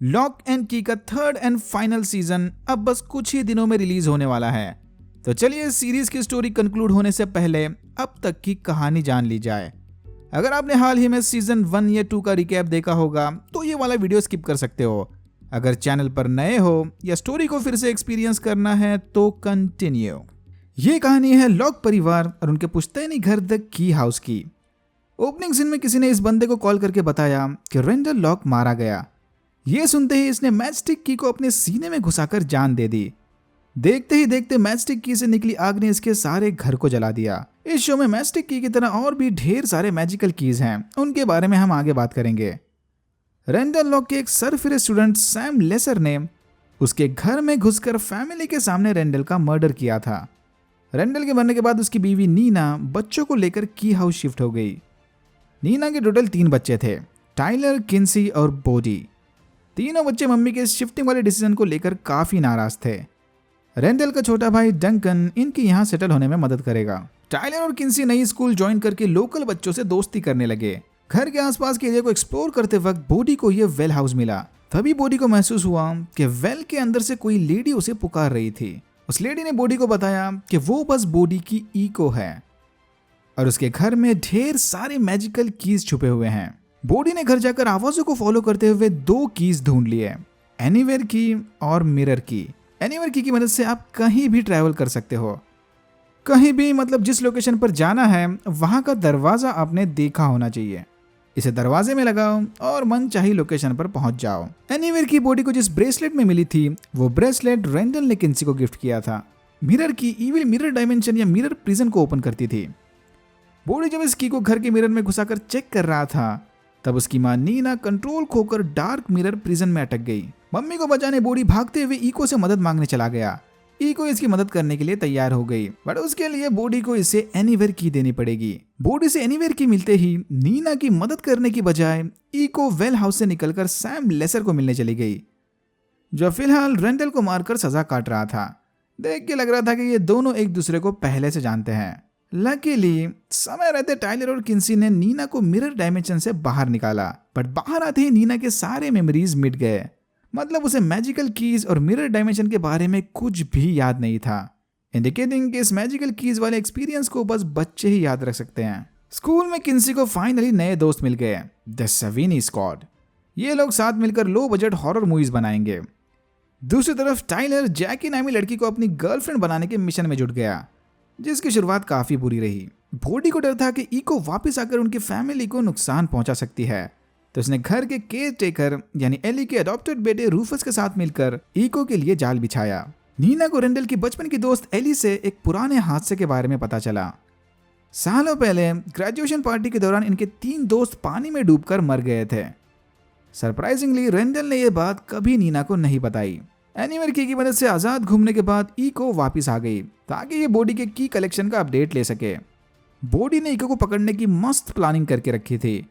Lock and की का third and final season अब बस कुछ ही दिनों में रिलीज होने वाला है। तो चलिए इस सीरीज की स्टोरी कंक्लूड होने से पहले अब तक की कहानी जान ली जाए। अगर आपने हाल ही में सीजन 1 या 2 का रिकैप देखा होगा तो ये वाला वीडियो स्किप कर सकते हो। अगर चैनल पर नए हो या स्टोरी को फिर से एक्सपीरियंस करना है तो कंटिन्यू। ये कहानी है लॉक परिवार और उनके पुश्तैनी घर द की हाउस की। ओपनिंग सीन में किसी ने इस बंदे को कॉल करके बताया कि रेंडल लॉक मारा गया। ये सुनते ही इसने मैचस्टिक की को अपने सीने में घुसाकर जान दे दी। देखते ही देखते मैचस्टिक की से निकली आग ने इसके सारे घर को जला दिया। इस शो में मैचस्टिक की तरह और भी ढेर सारे मैजिकल कीज हैं, उनके बारे में हम आगे बात करेंगे। रेंडल लॉक के एक सरफिरे स्टूडेंट सैम लेसर ने उसके घर में घुसकर फैमिली के सामने रेंडल का मर्डर किया था। रेंडल के मरने के बाद उसकी बीवी नीना बच्चों को लेकर की हाउस शिफ्ट हो गई। नीना के टोटल 3 बच्चे थे, टाइलर, किन्सी और बोडी। तीनों बच्चे मम्मी के शिफ्टिंग वाले डिसीजन को लेकर काफी नाराज थे। रेंडल का छोटा भाई डंकन इनके यहाँ सेटल होने में मदद करेगा। टाइलर और किन्सी नई स्कूल ज्वाइन करके लोकल बच्चों से दोस्ती करने लगे। घर के आसपास के एरिया को एक्सप्लोर करते वक्त बोडी को यह वेल हाउस मिला। तभी बोडी को महसूस हुआ कि वेल के अंदर से कोई लेडी उसे पुकार रही थी। उस लेडी ने बोडी को बताया कि वो बस बोडी की ईको है और उसके घर में ढेर सारे मैजिकल कीज छुपे हुए हैं। बोडी ने घर जाकर आवाजों को फॉलो करते हुए 2 कीज ढूंढ लिए, एनीवेयर की और मिरर की। एनीवेयर की मदद से आप कहीं भी ट्रैवल कर सकते हो। कहीं भी मतलब जिस लोकेशन पर जाना है वहां का दरवाजा आपने देखा होना चाहिए। इसे दरवाजे में लगाओ और मनचाही लोकेशन पर पहुंच जाओ। एनीवेयर की बोडी को जिस ब्रेसलेट में मिली थी वो ब्रेसलेट रेंडल ने किन्सी को गिफ्ट किया था। मिरर की इविल मिरर डायमेंशन या मिरर प्रिजन को ओपन करती थी। बोडी जब इस की को घर के मिरर में घुसाकर चेक कर रहा था तब उसकी मां नीना कंट्रोल खोकर डार्क मिरर प्रिजन में अटक गई। मम्मी को बचाने बोडी भागते हुए ईको से मदद मांगने चला गया। ईको इसकी मदद करने के लिए तैयार हो गई, बट उसके लिए बोडी को इसे एनीवेयर की देनी पड़ेगी। बोडी से एनीवेयर की मिलते ही नीना की मदद करने की बजाय ईको वेल हाउस से निकलकर सैम लेसर को मिलने चली गई, जो फिलहाल रेंडल को मारकर सजा काट रहा था। देख के लग रहा था कि ये दोनों एक दूसरे को पहले से जानते हैं। लकीली समय रहते टाइलर और किन्सी ने नीना को मिरर डायमेंशन से बाहर निकाला, बट बाहर आते ही नीना के सारे मेमोरीज मिट गए। मतलब उसे मैजिकल कीज और मिरर डायमेंशन के बारे में कुछ भी याद नहीं था, इंडिकेटिंग कि इस मैजिकल कीज वाले एक्सपीरियंस को बस बच्चे ही याद रख सकते हैं। स्कूल में किन्सी को फाइनली नए दोस्त मिल गए, द सवीनी स्क्वाड। ये लोग साथ मिलकर लो बजट हॉरर मूवीज बनाएंगे। दूसरी तरफ टाइलर जैकी नामी लड़की को अपनी गर्लफ्रेंड बनाने के मिशन में जुट गया, जिसकी शुरुआत काफी बुरी रही। बोडी को डर था कि ईको वापस आकर उनकी फैमिली को नुकसान पहुंचा सकती है, तो उसने घर के केयर टेकर यानी एली के अडॉप्टेड बेटे रूफस के साथ मिलकर ईको के लिए जाल बिछाया। नीना को रेंडल की बचपन की दोस्त एली से एक पुराने हादसे के बारे में पता चला। सालों पहले ग्रेजुएशन पार्टी के दौरान इनके 3 दोस्त पानी में डूबकर मर गए थे। सरप्राइजिंगली रेंडल ने यह बात कभी नीना को नहीं बताई। एनीवेयर की मदद से आजाद घूमने के बाद ईको वापस आ गई ताकि ये बोडी के की कलेक्शन का अपडेट ले सके। बोडी ने ईको को पकड़ने की मस्त प्लानिंग करके रखी थी,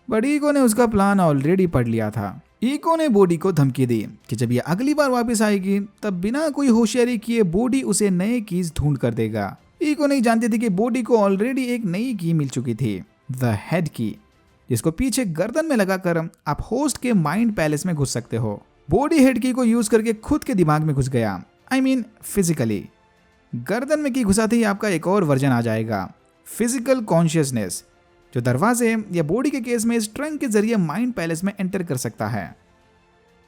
बट ईको ने उसका प्लान ऑलरेडी पढ़ लिया था। ईको ने बोडी को धमकी दी कि जब ये अगली बार वापस आएगी तब बिना कोई होशियारी किए बोडी उसे नए कीज ढूंढ कर देगा। ईको नहीं जानती थी कि बोडी को ऑलरेडी एक नई की मिल चुकी थी, द हेड की, जिसको पीछे गर्दन में लगाकर आप होस्ट के माइंड पैलेस में घुस सकते हो। बोडी हेड की को यूज करके खुद के दिमाग में घुस गया, I mean फिजिकली। गर्दन में की घुसाते ही आपका एक और वर्जन आ जाएगा, फिजिकल कॉन्शियसनेस, जो दरवाजे या बॉडी के केस में इस ट्रंक के जरिए माइंड पैलेस में एंटर कर सकता है।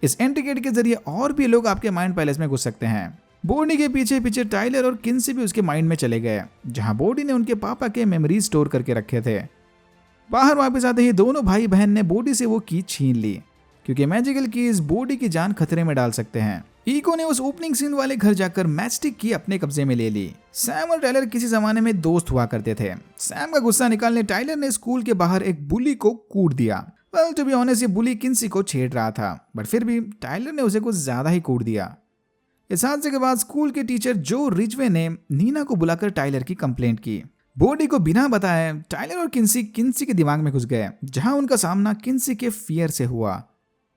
इस एंट्री गेट के जरिए और भी लोग आपके माइंड पैलेस में घुस सकते हैं। बॉडी के पीछे पीछे टाइलर और किन्सी भी उसके माइंड में चले गए, जहां बॉडी ने उनके पापा के मेमोरीज स्टोर करके रखे थे। बाहर वापस आते ही दोनों भाई बहन ने बॉडी से वो की छीन ली, क्योंकि मैजिकल कीज बॉडी की जान खतरे में डाल सकते हैं। ईको ने उस ओपनिंग सीन वाले घर जाकर मैचस्टिक की अपने कब्जे में ले ली। सैम और टाइलर किसी जमाने में दोस्त हुआ करते थे। सैम का गुस्सा निकालने टाइलर ने स्कूल के बाहर एक बुली को कूट दिया। वेल टू बी ऑनेस्ट, ये बुली किन्सी को छेड़ रहा था, बट फिर भी टाइलर ने उसे कुछ ज्यादा ही कूट दिया। इस हादसे के बाद स्कूल के टीचर जो रिजवे ने नीना को बुलाकर टाइलर की कंप्लेंट की। बॉडी को बिना बताए टाइलर और किन्सी के दिमाग में घुस गए, जहां उनका सामना किन्सी के फियर से हुआ।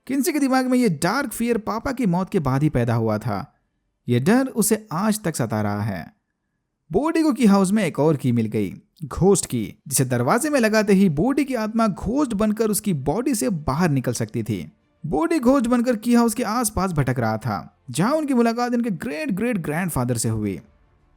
किन्सी के दिमाग में ये डार्क फियर पापा की मौत के बाद ही पैदा हुआ था। ये डर उसे आज तक सता रहा है। बॉडी को की हाउस में एक और की मिल गई, घोस्ट की, जिसे दरवाजे में लगाते ही बॉडी की आत्मा घोस्ट बनकर उसकी बॉडी से बाहर निकल सकती थी। बॉडी घोस्ट बनकर की हाउस के आसपास भटक रहा था, जहां उनकी मुलाकात इनके ग्रेट ग्रेट ग्रैंडफादर से हुई।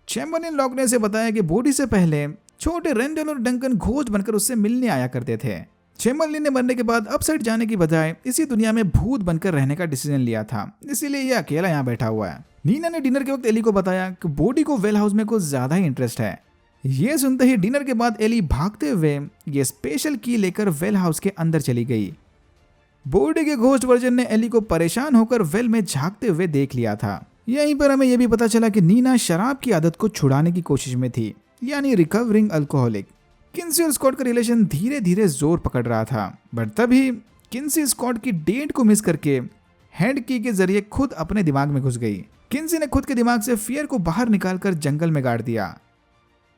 चैम्बरलिन लॉक ने इसे बताया कि बॉडी से पहले छोटे रेंडल और डंकन घोस्ट बनकर उससे मिलने आया करते थे। चैम्बरलिन ने मरने के बाद अपसाइड जाने की बजाय इसी दुनिया में भूत बनकर रहने का डिसीजन लिया था, इसीलिए ये अकेला यहाँ बैठा हुआ है। नीना ने डिनर के वक्त एली को बताया कि बॉडी को वेल हाउस में कुछ ज्यादा ही इंटरेस्ट है। ये सुनते ही डिनर के बाद एली भागते हुए ये स्पेशल की लेकर वेल हाउस के अंदर चली गई। बॉडी के घोस्ट वर्जन ने एली को परेशान होकर वेल में झांकते हुए देख लिया था। यहीं पर हमें यह भी पता चला कि नीना शराब की आदत को छुड़ाने की कोशिश में थी, यानी रिकवरिंग अल्कोहलिक। किन्सी और स्कॉट का रिलेशन धीरे धीरे जोर पकड़ रहा था, बट तभी किन्सी स्कॉट की डेट को मिस करके हेड की के जरिए खुद अपने दिमाग में घुस गई। किन्सी ने खुद के दिमाग से फियर को बाहर निकालकर जंगल में गाड़ दिया।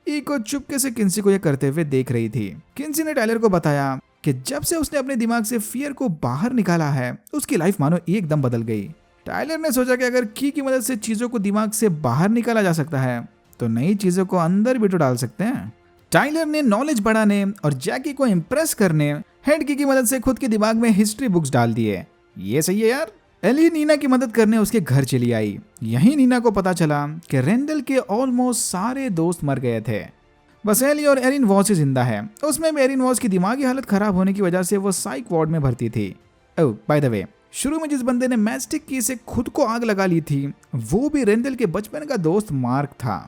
ईको चुपके से किन्सी को यह करते हुए देख रही थी। किन्सी ने टायलर को बताया कि जब से उसने अपने दिमाग से फियर को बाहर निकाला है, उसकी लाइफ मानो एकदम बदल गई। टायलर ने सोचा कि अगर की मदद से चीजों को दिमाग से बाहर निकाला जा सकता है, तो नई चीजों को अंदर भी तो डाल सकते हैं। टाइलर ने नॉलेज बढ़ाने और जैकी को इम्प्रेस करने हेड की मदद से खुद के दिमाग में हिस्ट्री बुक्स डाल दिए। ये सही है यार। एली नीना की मदद करने उसके घर चली आई। यहीं नीना को पता चला कि रेंडल के ऑलमोस्ट सारे दोस्त मर गए थे, बस एली और एरिन वॉस ही जिंदा है। उसमें भी एरिन वॉस की दिमागी हालत खराब होने की वजह से वो साइक वार्ड में भर्ती थी। ओह बाय द वे, शुरू में जिस बंदे ने मैस्टिक की से खुद को आग लगा ली थी, वो भी रेंडल के बचपन का दोस्त मार्क था।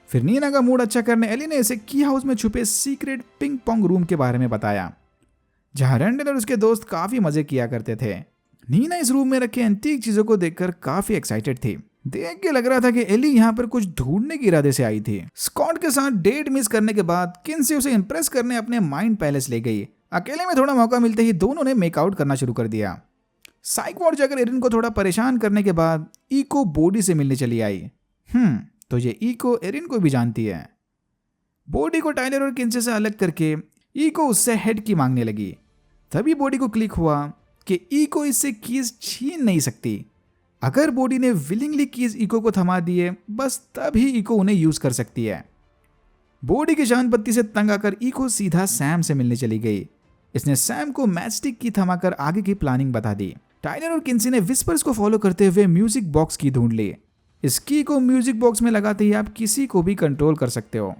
फिर नीना का मूड अच्छा करने एली ने इसे की हाउस में छुपे सीक्रेट पिंग पोंग रूम के बारे में बताया, जहां रेंडल और उसके दोस्त काफी मजे किया करते थे। नीना इस रूम में रखे एंटीक चीजों को देखकर काफी एक्साइटेड थी। देख के लग रहा था कि एली यहाँ पर कुछ ढूंढने के इरादे से आई थी। स्कॉट के साथ डेट मिस करने के बाद किन्सी उसे इंप्रेस करने अपने माइंड पैलेस ले गई। अकेले में थोड़ा मौका मिलते ही दोनों ने मेकआउट करना शुरू कर दिया। साइक वार्ड जाकर एरिन को थोड़ा परेशान करने के बाद ईको बॉडी से मिलने चली आई। तो ये ईको एरिन को भी जानती है। बॉडी को टाइलर और किन्सी से अलग करके ईको उससे हेड की मांगने लगी। तभी बॉडी को क्लिक हुआ कि ईको इससे कीज छीन नहीं सकती। अगर बॉडी ने विलिंगली कीज ईको को थमा दिए, बस तभी ईको उन्हें यूज कर सकती है। बॉडी की शांत बत्ती से तंग आकर ईको सीधा सैम से मिलने चली गई। इसने सैम को मैचस्टिक की थमाकर आगे की प्लानिंग बता दी। टाइलर और किन्सी ने विस्पर्स को फॉलो करते हुए म्यूजिक बॉक्स की ढूंढ ली। इस की को म्यूजिक बॉक्स में लगाते ही आप किसी को भी कंट्रोल कर सकते हो।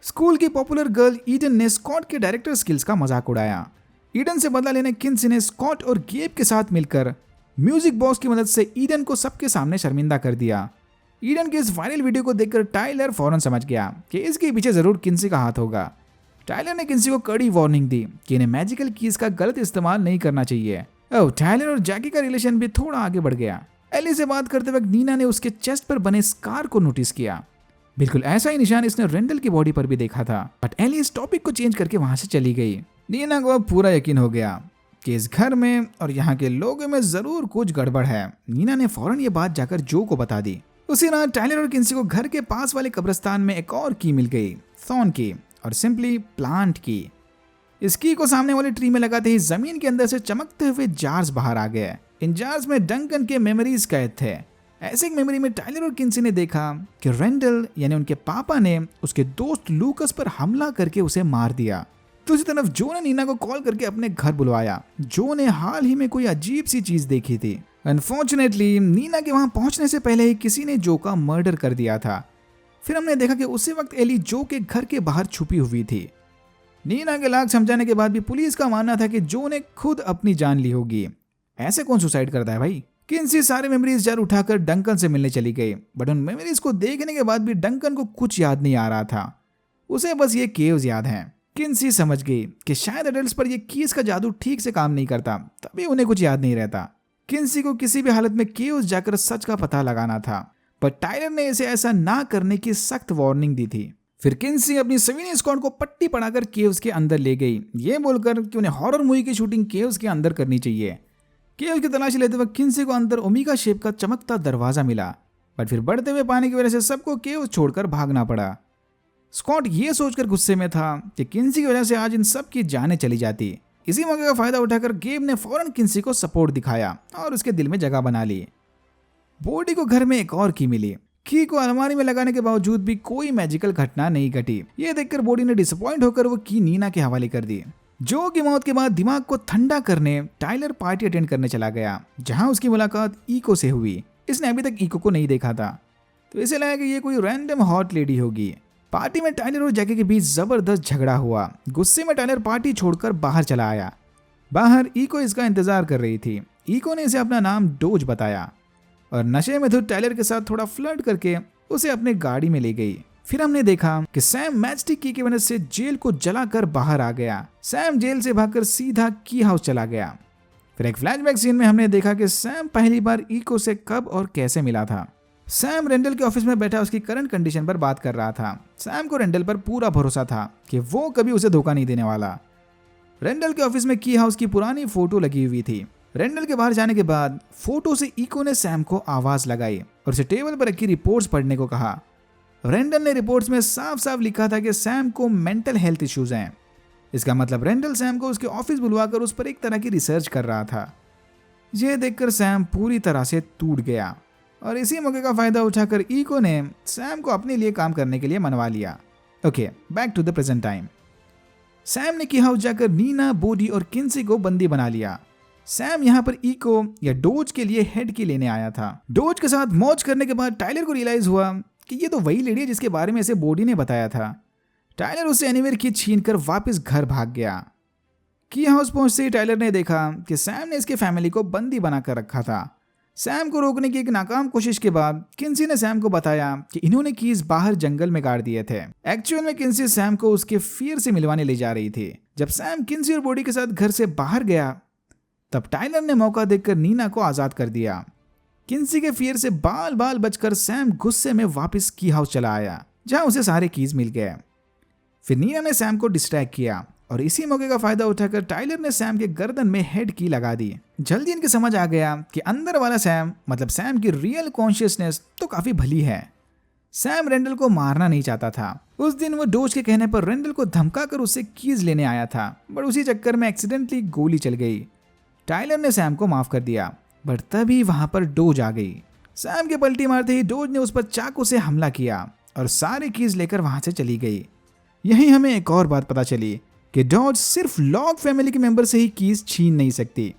स्कूल की पॉपुलर गर्ल ईडन ने स्कॉट के डायरेक्टर स्किल्स का मजाक उड़ाया। ईडन से बदला लेने किन्सी ने स्कॉट और गेब के साथ मिलकर म्यूजिक बॉक्स की मदद से ईडन को सबके सामने शर्मिंदा कर दिया। ईडन के इस वायरल वीडियो को देखकर टाइलर फौरन समझ गया कि इसके पीछे जरूर किन्सी का हाथ होगा। टाइलर ने किन्सी को कड़ी वार्निंग दी कि इन्हें मैजिकल कीज का गलत इस्तेमाल नहीं करना चाहिए। टाइलर और जैकी का रिलेशन भी थोड़ा आगे बढ़ गया। एली से बात करते वक्त नीना ने उसके चेस्ट पर बने स्कार को नोटिस किया। बिल्कुल ऐसा ही निशान इसने रेंडल की बॉडी पर भी देखा था, बट एली इस टॉपिक को चेंज करके वहां से चली गई। नीना को अब पूरा यकीन हो गया कि इस घर में और यहाँ के लोगों में जरूर कुछ गड़बड़ है। नीना ने फौरन ये बात जाकर जो को बता दी। उसी रात टाइलर और किन्सी को घर के पास वाले कब्रिस्तान में एक और की मिल गई, थॉर्न की, और सिंपली प्लांट की। इस की को सामने वाले ट्री में लगाते ही जमीन के अंदर से चमकते हुए जार्स बाहर आ गए। इन जार्स में डंकन के मेमोरीज कैद थे। ऐसे एक मेमोरी में टाइलर और किन्सी ने देखा कि रेंडल यानी उनके पापा ने उसके दोस्त लूकस पर हमला करके उसे मार दिया। दूसरी तरफ जो ने नीना को कॉल करके अपने घर बुलवाया। जो ने हाल ही में कोई अजीब सी चीज देखी थी। अनफॉर्चुनेटली नीना के वहां पहुंचने से पहले ही किसी ने जो का मर्डर कर दिया था। फिर हमने देखा कि उसी वक्त एली जो के घर के बाहर छुपी हुई थी। नीना के लाख समझाने के बाद भी पुलिस का मानना था कि जो ने खुद अपनी जान ली होगी। ऐसे कौन सुसाइड करता है भाई। किन्सी सारे मेमोरीज जार उठाकर डंकन से मिलने चली गई, बट उन मेमोरीज को देखने के बाद भी डंकन को कुछ याद नहीं आ रहा था। उसे बस ये केव्स याद हैं। किन्सी समझ गई कि शायद एडल्ट्स पर ये कीज का जादू ठीक से काम नहीं करता, तभी उन्हें कुछ याद नहीं रहता। किन्सी को किसी भी हालत में केव्स जाकर सच का पता लगाना था, पर टाइलर ने इसे ऐसा ना करने की सख्त वार्निंग दी थी। फिर किन्सी अपनी सवीनी स्क्वाड को पट्टी पढ़ाकर केव्स के अंदर ले गई, ये बोलकर कि उन्हें हॉरर मूवी की शूटिंग केव्स के अंदर करनी चाहिए। केव्स की तलाशी लेते वक्त किन्सी को अंदर ओमेगा शेप का चमकता दरवाजा मिला, बट फिर बढ़ते हुए पानी की वजह से सबको केव्स छोड़कर भागना पड़ा। स्कॉट ये सोचकर गुस्से में था कि किन्सी की वजह से आज इन सब की जानें चली जाती। इसी मौके का फायदा उठाकर गेब ने फौरन किन्सी को सपोर्ट दिखाया और उसके दिल में जगह बना ली। बॉडी को घर में एक और की मिली। की को अलमारी में लगाने के बावजूद भी कोई मैजिकल घटना नहीं घटी। ये देखकर बॉडी ने डिसअपॉइंट होकर वो की नीना के हवाले कर दी। जो की मौत के बाद दिमाग को ठंडा करने टाइलर पार्टी अटेंड करने चला गया, जहां उसकी मुलाकात ईको से हुई। इसने अभी तक ईको को नहीं देखा था, तो इसे लगा कि ये कोई रैंडम हॉट लेडी होगी। पार्टी में टाइलर और जैकी के बीच जबरदस्त झगड़ा हुआ। गुस्से में टाइलर पार्टी छोड़कर बाहर चला आया। बाहर ईको इसका इंतजार कर रही थी। ईको ने इसे अपना नाम डोज बताया और नशे में धुत टाइलर के साथ थोड़ा फ्लर्ट करके उसे अपने गाड़ी में ले गई। फिर हमने देखा कि सैम मैचस्टिक की वजह से जेल को जलाकर बाहर आ गया। सैम जेल से भागकर सीधा की हाउस चला गया। फिर एक फ्लैशबैक सीन में हमने देखा कि सैम पहली बार ईको से कब और कैसे मिला था। सैम रेंडल के ऑफिस में बैठा उसकी करंट कंडीशन पर बात कर रहा था। सैम को रेंडल पर पूरा भरोसा था कि वो कभी उसे धोखा नहीं देने वाला। रेंडल के ऑफिस में की हाउस की पुरानी फोटो लगी हुई थी। रेंडल के बाहर जाने के बाद फोटो से ईको ने सैम को आवाज लगाई और उसे टेबल पर रखी रिपोर्ट्स पढ़ने को कहा। रेंडल ने रिपोर्ट्स में साफ साफ लिखा था कि सैम को मेंटल हेल्थ इश्यूज हैं। इसका मतलब रेंडल सैम को उसके ऑफिस बुलवाकर उस पर एक तरह की रिसर्च कर रहा था। यह देखकर सैम पूरी तरह से टूट गया और इसी मौके का फायदा उठाकर ईको ने सैम को अपने लिए काम करने के लिए मनवा लिया। Okay, back to the present time. Sam ने की हाउस जाकर नीना, बोडी और किन्सी को बंदी बना लिया। सैम यहाँ पर ईको या डोज के लिए हेड की लेने आया था। डोज के साथ मौज करने के बाद टाइलर को रियलाइज हुआ कि ये तो वही लेडी है जिसके बारे में इसे बोडी ने बताया था। टाइलर उससे एनीवेयर की छीनकर वापस घर भाग गया। की हाउस पहुंचते ही टाइलर ने देखा कि सैम ने इसके फैमिली को बंदी बनाकर रखा था। सैम को रोकने की एक नाकाम कोशिश के बाद किन्सी ने सैम को बताया कि इन्होंने कीज बाहर जंगल में गाड़ दिए थे। एक्चुअल में किन्सी सैम को उसके फियर से मिलवाने ले जा रही थी। जब सैम किन्सी और बोडी के साथ घर से बाहर गया तब टाइलर ने मौका देखकर नीना को आजाद कर दिया। किन्सी के फियर से बाल बाल बचकर सैम गुस्से में वापस की हाउस चला आया, जहां उसे सारे कीज मिल गए। फिर नीना ने सैम को डिस्ट्रैक्ट किया और इसी मौके का फायदा उठाकर टाइलर ने सैम के गर्दन में हेड की लगा दी। जल्दी इनके समझ आ गया कि अंदर वाला सैम मतलब सैम की रियल कॉन्शियसनेस तो काफी भली है। सैम रेंडल को मारना नहीं चाहता था। उस दिन वो डोज के कहने पर रेंडल को धमकाकर उससे कीज लेने आया था, बट उसी चक्कर में एक्सीडेंटली गोली चल गई। टाइलर ने सैम को माफ कर दिया, बट तभी वहां पर डोज आ गई। सैम के पलटी मारते ही डोज ने उस पर चाकू से हमला किया और सारे कीज लेकर वहां से चली गई। यहीं हमें एक और बात पता चली कि डोज सिर्फ लॉग फैमिली के मेंबर से ही कीज छीन नहीं सकती।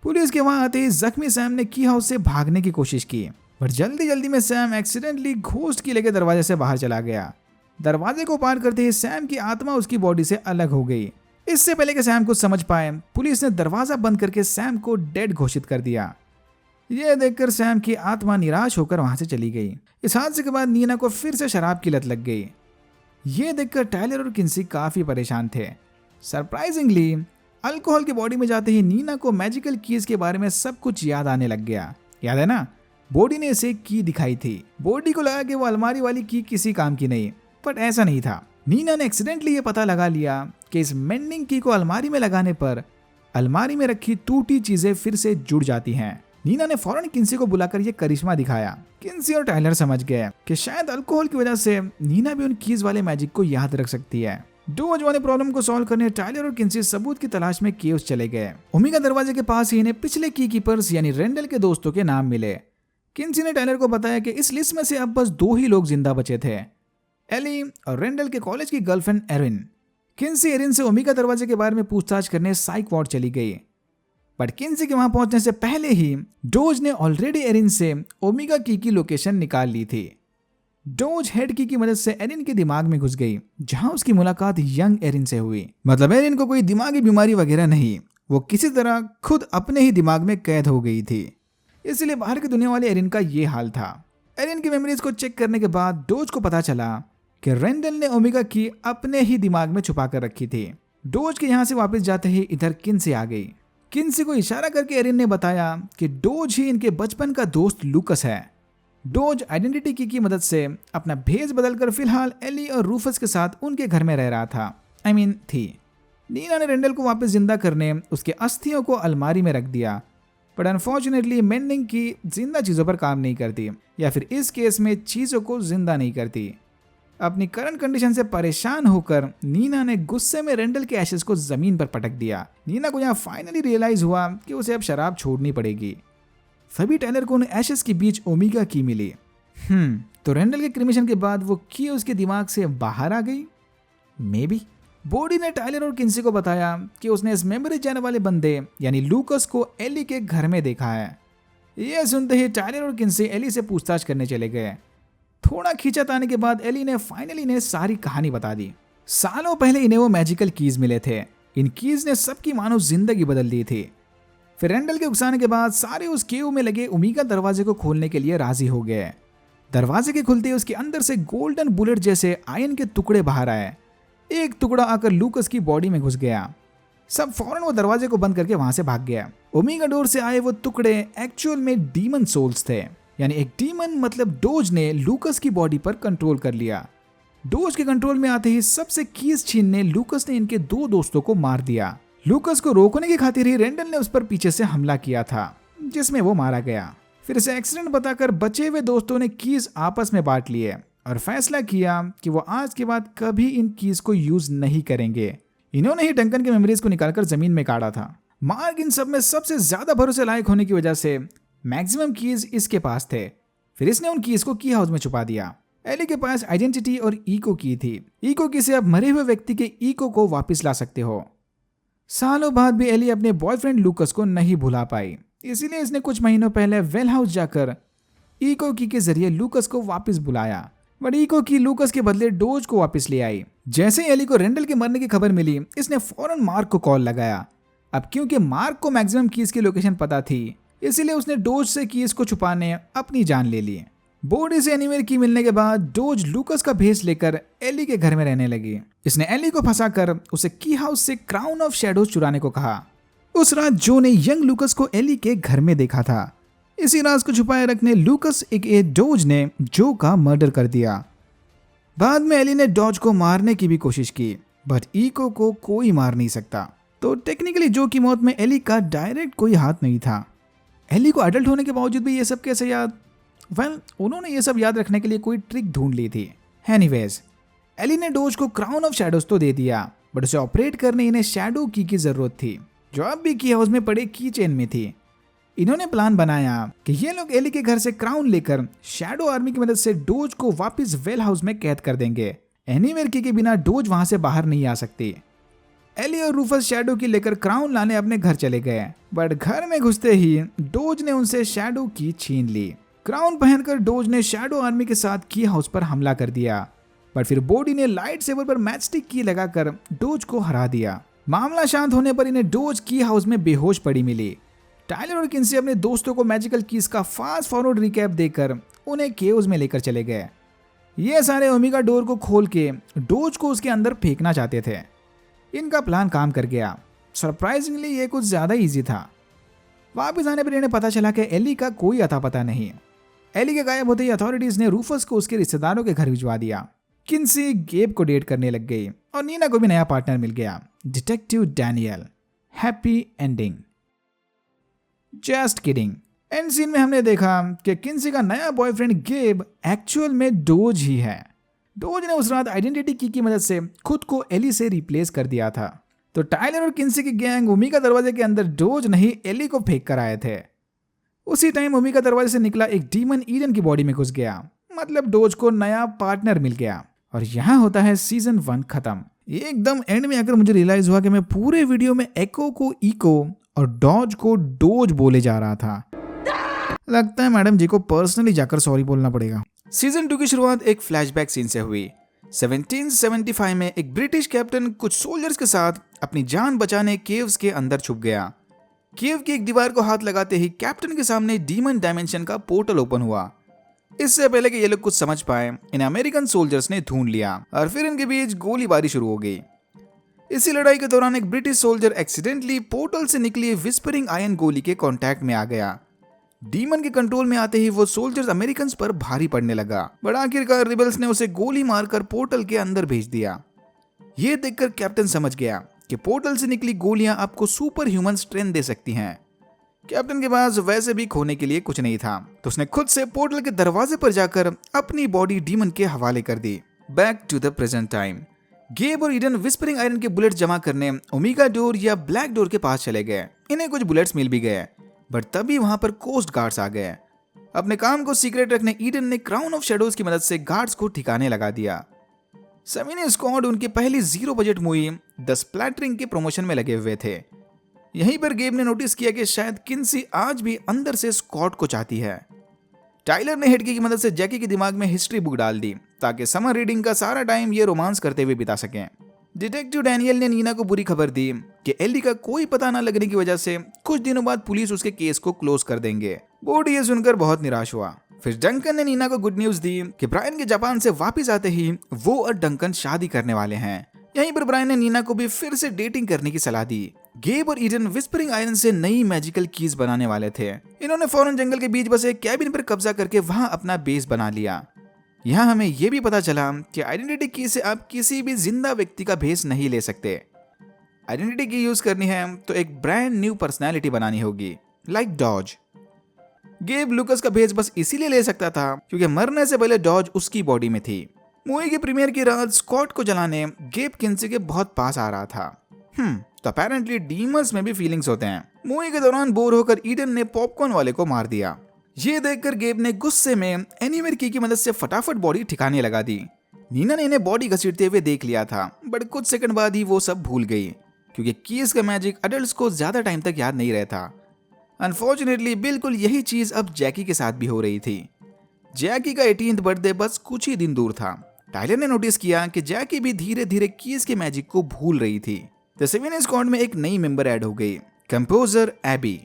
पुलिस के वहां आते ही जख्मी सैम ने की हाउस से भागने की कोशिश की, पर जल्दी जल्दी में सैम एक्सीडेंटली घोस्ट की लेके दरवाजे से बाहर चला गया। दरवाजे को पार करते ही सैम की आत्मा उसकी बॉडी से अलग हो गई। इससे पहले कि सैम कुछ समझ पाए, पुलिस ने दरवाजा बंद करके सैम को डेड घोषित कर दिया। यह देखकर सैम की आत्मा निराश होकर वहां से चली गई। इस हादसे के बाद नीना को फिर से शराब की लत लग गई। यह देखकर टाइलर और किन्सी काफी परेशान थे। सरप्राइजिंगली अल्कोहल की बॉडी में जाते ही नीना को मैजिकल कीज के बारे में सब कुछ याद आने लग गया। याद है ना, बॉडी ने इसे की दिखाई थी। बॉडी को लगा कि वो अलमारी वाली की किसी काम की नहीं, बट ऐसा नहीं था। नीना ने एक्सीडेंटली ये पता लगा लिया कि इस मेंडिंग की को अलमारी में लगाने पर अलमारी में रखी टूटी चीजें फिर से जुड़ जाती हैं। नीना ने फौरन किन्सी को बुलाकर ये करिश्मा दिखाया। किन्सी और टाइलर समझ गए कि शायद अल्कोहल की वजह से नीना भी उन कीज वाले मैजिक को याद रख सकती है। डोज वाले प्रॉब्लम को सॉल्व करने टाइलर और किन्सी सबूत की तलाश में केव्स चले गए। ओमेगा दरवाजे के पास ही इन्हें पिछले की कीपर्स यानी रेंडल के दोस्तों के नाम मिले। किन्सी ने टाइलर को बताया कि इस लिस्ट में से अब बस 2 ही लोग जिंदा बचे थे, एली और रेंडल के कॉलेज की गर्लफ्रेंड एरिन। किन्सी एरिन से ओमेगा दरवाजे के बारे में पूछताछ करने साइक वार्ड चली गई, बट किन्सी के वहां पहुंचने से पहले ही डोज ने ऑलरेडी एरिन से ओमेगा की लोकेशन निकाल ली थी। डोज हेड की मदद से एरिन के दिमाग में घुस गई, जहां उसकी मुलाकात यंग एरिन से हुई। मतलब एरिन को कोई दिमागी बीमारी वगैरह नहीं, वो किसी तरह खुद अपने ही दिमाग में कैद हो गई थी। इसलिए बाहर की दुनिया वाले एरिन का ये हाल था। एरिन की मेमोरीज को चेक करने के बाद डोज को पता चला कि रेंडल ने ओमेगा की अपने ही दिमाग में छुपा कर रखी थी। डोज के यहाँ से वापस जाते ही इधर किन्सी आ गई। किन्सी को इशारा करके एरिन ने बताया कि डोज ही इनके बचपन का दोस्त लूकस है। डोज आइडेंटिटी की मदद से अपना भेष बदलकर फिलहाल एली और रूफस के साथ उनके घर में रह रहा था। थी। नीना ने रेंडल को वापस जिंदा करने उसके अस्थियों को अलमारी में रख दिया, बट अनफॉर्चुनेटली मेंडिंग की जिंदा चीजों पर काम नहीं करती, या फिर इस केस में चीजों को जिंदा नहीं करती। अपनी करंट कंडीशन से परेशान होकर नीना ने गुस्से में रेंडल के एशेस को जमीन पर पटक दिया। नीना को यहाँ फाइनली रियलाइज हुआ कि उसे अब शराब छोड़नी पड़ेगी। सभी टाइलर को उन एशेस के बीच ओमेगा की मिली। तो रेंडल के क्रिमेशन के बाद वो की उसके दिमाग से बाहर आ गई। मे बी बॉडी ने टाइलर और किन्सी को बताया कि उसने इस मेमोरी जाने वाले बंदे यानी लूकस को एली के घर में देखा है। यह सुनते ही टाइलर और किन्सी एली से पूछताछ करने चले गए। थोड़ा खींचाताने के बाद एली ने फाइनली इन्हें सारी कहानी बता दी। सालों पहले इन्हें वो मैजिकल कीज मिले थे। इन कीज ने सबकी मानो जिंदगी बदल दी थी। फिर रेंडल के उकसाने के बाद सारे उस केव में लगे ओमेगा दरवाजे को खोलने के लिए राजी हो गए। दरवाजे के खुलते ही उसके अंदर से गोल्डन बुलेट जैसे आयन के टुकड़े बाहर आए। एक टुकड़ा आकर लूकस की बॉडी में घुस गया। सब फौरन वो दरवाजे को बंद करके वहां से भाग गया। ओमेगा डोर से आए वो टुकड़े एक्चुअल में डीमन सोल्स थे, यानी एक डीमन मतलब डोज ने लूकस की बॉडी पर कंट्रोल कर लिया। डोज के कंट्रोल में आते ही सबसे कीज छीनने लूकस ने इनके दो दोस्तों को मार दिया। लूकस को रोकने की खातिर ही रेंडल ने उस पर पीछे से हमला किया था, जिसमें वो मारा गया। फिर इसे एक्सीडेंट बताकर बचे हुए दोस्तों ने कीज आपस में बांट लिए और फैसला किया कि वो आज के बाद कभी इन कीज को यूज नहीं करेंगे। इन्होंने ही डंकन के मेमोरीज को निकालकर जमीन में काटा था। मार्क इन सब में सबसे ज्यादा भरोसे लायक होने की वजह से मैक्सिमम कीज इसके पास थे। फिर इसने उन कीज को की हाउस में छुपा दिया। एली के पास आइडेंटिटी और ईको की थी। ईको की से आप मरे हुए व्यक्ति के ईको को वापस ला सकते हो। सालों बाद भी एली अपने बॉयफ्रेंड लूकस को नहीं भुला पाई, इसीलिए इसने कुछ महीनों पहले वेल हाउस जाकर ईको की के जरिए लूकस को वापस बुलाया। बट ईको की लूकस के बदले डोज को वापस ले आई। जैसे ही एली को रेंडल के मरने की खबर मिली, इसने फौरन मार्क को कॉल लगाया। अब क्योंकि मार्क को मैक्सिमम कीज की लोकेशन पता थी, इसीलिए उसने डोज से कीज को छुपाने अपनी जान ले ली। बॉडी से एनीवेयर की मिलने के बाद डोज लूकस का भेष लेकर एली के घर में रहने लगी। इसने एली को फंसाकर उसे की हाउस से क्राउन ऑफ शैडोज चुराने को कहा। उस रात जो ने यंग लूकस को एली के घर में देखा था। इसी राज को छुपाए रखने लूकस एक डोज ने जो का मर्डर कर दिया। बाद में एली ने डॉज को मारने की भी कोशिश की, बट ईको को कोई मार नहीं सकता। तो टेक्निकली जो की मौत में एली का डायरेक्ट कोई हाथ नहीं था। एली को अडल्ट होने के बावजूद भी ये सब कैसे याद? उन्होंने ये सब याद रखने के लिए कोई ट्रिक ढूंढ ली थी। एनीवेज, एली ने डोज को क्राउन ऑफ शैडोज तो दे दिया, बट उसे ऑपरेट करने इन्हें शैडो की जरूरत थी, जो अब भी की हाउस में पड़े की चेन में थी। इन्होंने प्लान बनाया कि ये लोग एली के घर से क्राउन लेकर शैडो आर्मी की मदद से डोज को वापस वेल हाउस में कैद कर देंगे। एनीवेयर की के बिना डोज वहां से बाहर नहीं आ सकती। एली और रूफस शैडो की लेकर क्राउन लाने अपने घर चले गए, बट घर में घुसते ही डोज ने उनसे शैडो की छीन ली। क्राउन पहनकर डोज ने शैडो आर्मी के साथ की हाउस पर हमला कर दिया, बट फिर बॉडी ने लाइट सेवर पर मैचस्टिक की लगाकर डोज को हरा दिया। मामला शांत होने पर इन्हें डोज की हाउस में बेहोश पड़ी मिली। टाइलर और किन्सी अपने दोस्तों को मैजिकल कीज का फास्ट फॉरवर्ड रिकैप देकर उन्हें केव्स में लेकर चले गए। ये सारे ओमेगा डोर को खोल के डोज को उसके अंदर फेंकना चाहते थे। इनका प्लान काम कर गया। सरप्राइजिंगली ये कुछ ज्यादा इजी था। वापस आने पर इन्हें पता चला कि एली का कोई अता पता नहीं। एली के गायब होते ही अथॉरिटीज ने रूफस को उसके रिश्तेदारों के घर भिजवा दिया। किन्सी गेब को डेट करने लग गई और नीना को भी नया पार्टनर मिल गया, detective Daniel. Happy ending. Just kidding. End scene में हमने देखा कि किन्सी का नया बॉयफ्रेंड गेब एक्चुअल में डोज ही है। डोज ने उस रात आइडेंटिटी की मदद से खुद को एली से रिप्लेस कर दिया था। तो टाइलर और किन्सी की गैंग ओमेगा दरवाजे के अंदर डोज नहीं एली को फेंक कर आए थे। उसी टाइम ओमेगा दरवाजे से निकला एक डीमन ईडन की बॉडी में घुस गया, मतलब डोज को नया पार्टनर मिल गया। और यहाँ होता है सीजन 1 खत्म। एकदम एंड में आकर मुझे रियलाइज हुआ कि मैं पूरे वीडियो में एको को ईको और डॉज को डोज बोले जा रहा था। लगता है मैडम जी को पर्सनली जाकर सॉरी बोलना पड़ेगा। सीजन 2 की शुरुआत एक फ्लैशबैक सीन से हुई। 1775 में एक ब्रिटिश कैप्टन कुछ सोल्जर्स के साथ अपनी जान बचाने केव्स के अंदर छुप गया। केव की एक दीवार को हाथ लगाते ही कैप्टन के सामने डीमन डायमेंशन का पोर्टल ओपन हुआ। इससे पहले कि ये लोग कुछ समझ पाए, इन अमेरिकन सोल्जर्स ने ढूंढ लिया और फिर इनके बीच गोलीबारी शुरू हो गई। इसी लड़ाई के दौरान एक ब्रिटिश सोल्जर एक्सीडेंटली पोर्टल से निकली विस्परिंग आयन गोली के कांटेक्ट में आ गया। डीमन के कंट्रोल में आते ही वो सोल्जर्स अमेरिकन पर भारी पड़ने लगा, बट आखिरकार रिबल्स ने उसे गोली मारकर पोर्टल के अंदर भेज दिया। ये देखकर कैप्टन समझ गया कि पोर्टल से निकली गोलियां आपको सुपर ह्यूमन स्ट्रेंथ दे सकती हैं। कैप्टन के पास वैसे भी खोने के लिए कुछ नहीं था, तो उसने खुद से पोर्टल के दरवाजे पर जाकर अपनी बॉडी डीमन के हवाले कर दी। Back to the present time. Gabe और ईडन विस्परिंग आयरन के बुलेट जमा करने ओमेगा डोर या ब्लैक डोर के पास चले गए। इन्हें कुछ बुलेट्स मिल भी गए, बट तभी वहां पर कोस्ट गार्ड्स आ गए। अपने काम को सीक्रेट रखने ईडन ने क्राउन ऑफ शैडोज की मदद से गार्ड्स को ठिकाने लगा दिया। सनी स्कॉट उनकी पहली जीरो बजट मूवी द स्प्लैटरिंग के प्रमोशन में लगे हुए थे। यहीं पर गेब ने नोटिस किया कि शायद किन्सी आज भी अंदर से स्कॉट को चाहती है। टाइलर ने हेडकी की मदद से जैकी के दिमाग में हिस्ट्री बुक डाल दी ताकि समर रीडिंग का सारा टाइम ये रोमांस करते हुए बिता सकें। डिटेक्टिव डैनियल ने नीना को बुरी खबर दी कि एली का कोई पता न लगने की वजह से कुछ दिनों बाद पुलिस उसके केस को क्लोज कर देंगे। बोर्ड ये सुनकर बहुत निराश हुआ। फिर डंकन ने नीना को गुड न्यूज दी कि ब्रायन के जापान से वापस आते ही वो और डंकन शादी करने वाले हैं। यहीं पर ब्रायन ने नीना को भी फिर से डेटिंग करने की सलाह दी। गेब और ईडन विस्परिंग आयरन से नई मैजिकल कीज बनाने वाले थे। इन्होंने फौरन जंगल के बीच बसे कैबिन पर कब्जा करके वहां अपना बेस बना लिया। यहाँ हमें यह भी पता चला कि आइडेंटिटी की से आप किसी भी जिंदा व्यक्ति का भेस नहीं ले सकते। आइडेंटिटी की यूज करनी है तो एक ब्रांड न्यू पर्सनैलिटी बनानी होगी, लाइक डॉज। गेब लुकस का भेस बस इसीलिए ले सकता था क्योंकि मरने से पहले डॉज उसकी बॉडी में थी। मूवी के प्रीमियर की रात स्कॉट को जलाने गेब किन्सी के बहुत पास आ रहा था। तो अपेरेंटली डीमंस में भी फीलिंग्स होते हैं। मूवी के दौरान बोर होकर ईडन ने पॉपकॉर्न वाले को मार दिया। ये देखकर गेब ने गुस्से में एनीवेयर की मदद से फटाफट बॉडी ठिकाने लगा दी। नीना ने इन्हें बॉडी घसीटते हुए देख लिया था, बट कुछ सेकंड बाद ही वो सब भूल गई क्योंकि कीज का मैजिक अडल्ट्स को ज्यादा टाइम तक याद नहीं रहता। अनफॉर्चुनेटली बिल्कुल यही चीज अब जैकी के साथ भी हो रही थी। जैकी का 18th बर्थडे बस कुछ ही दिन दूर था। टाइलर ने नोटिस किया कि जैकी भी धीरे धीरे कीज के मैजिक को भूल रही थी। द सेवन स्क्वाड में एक नई मेंबर ऐड हो गई, कंपोजर एबी।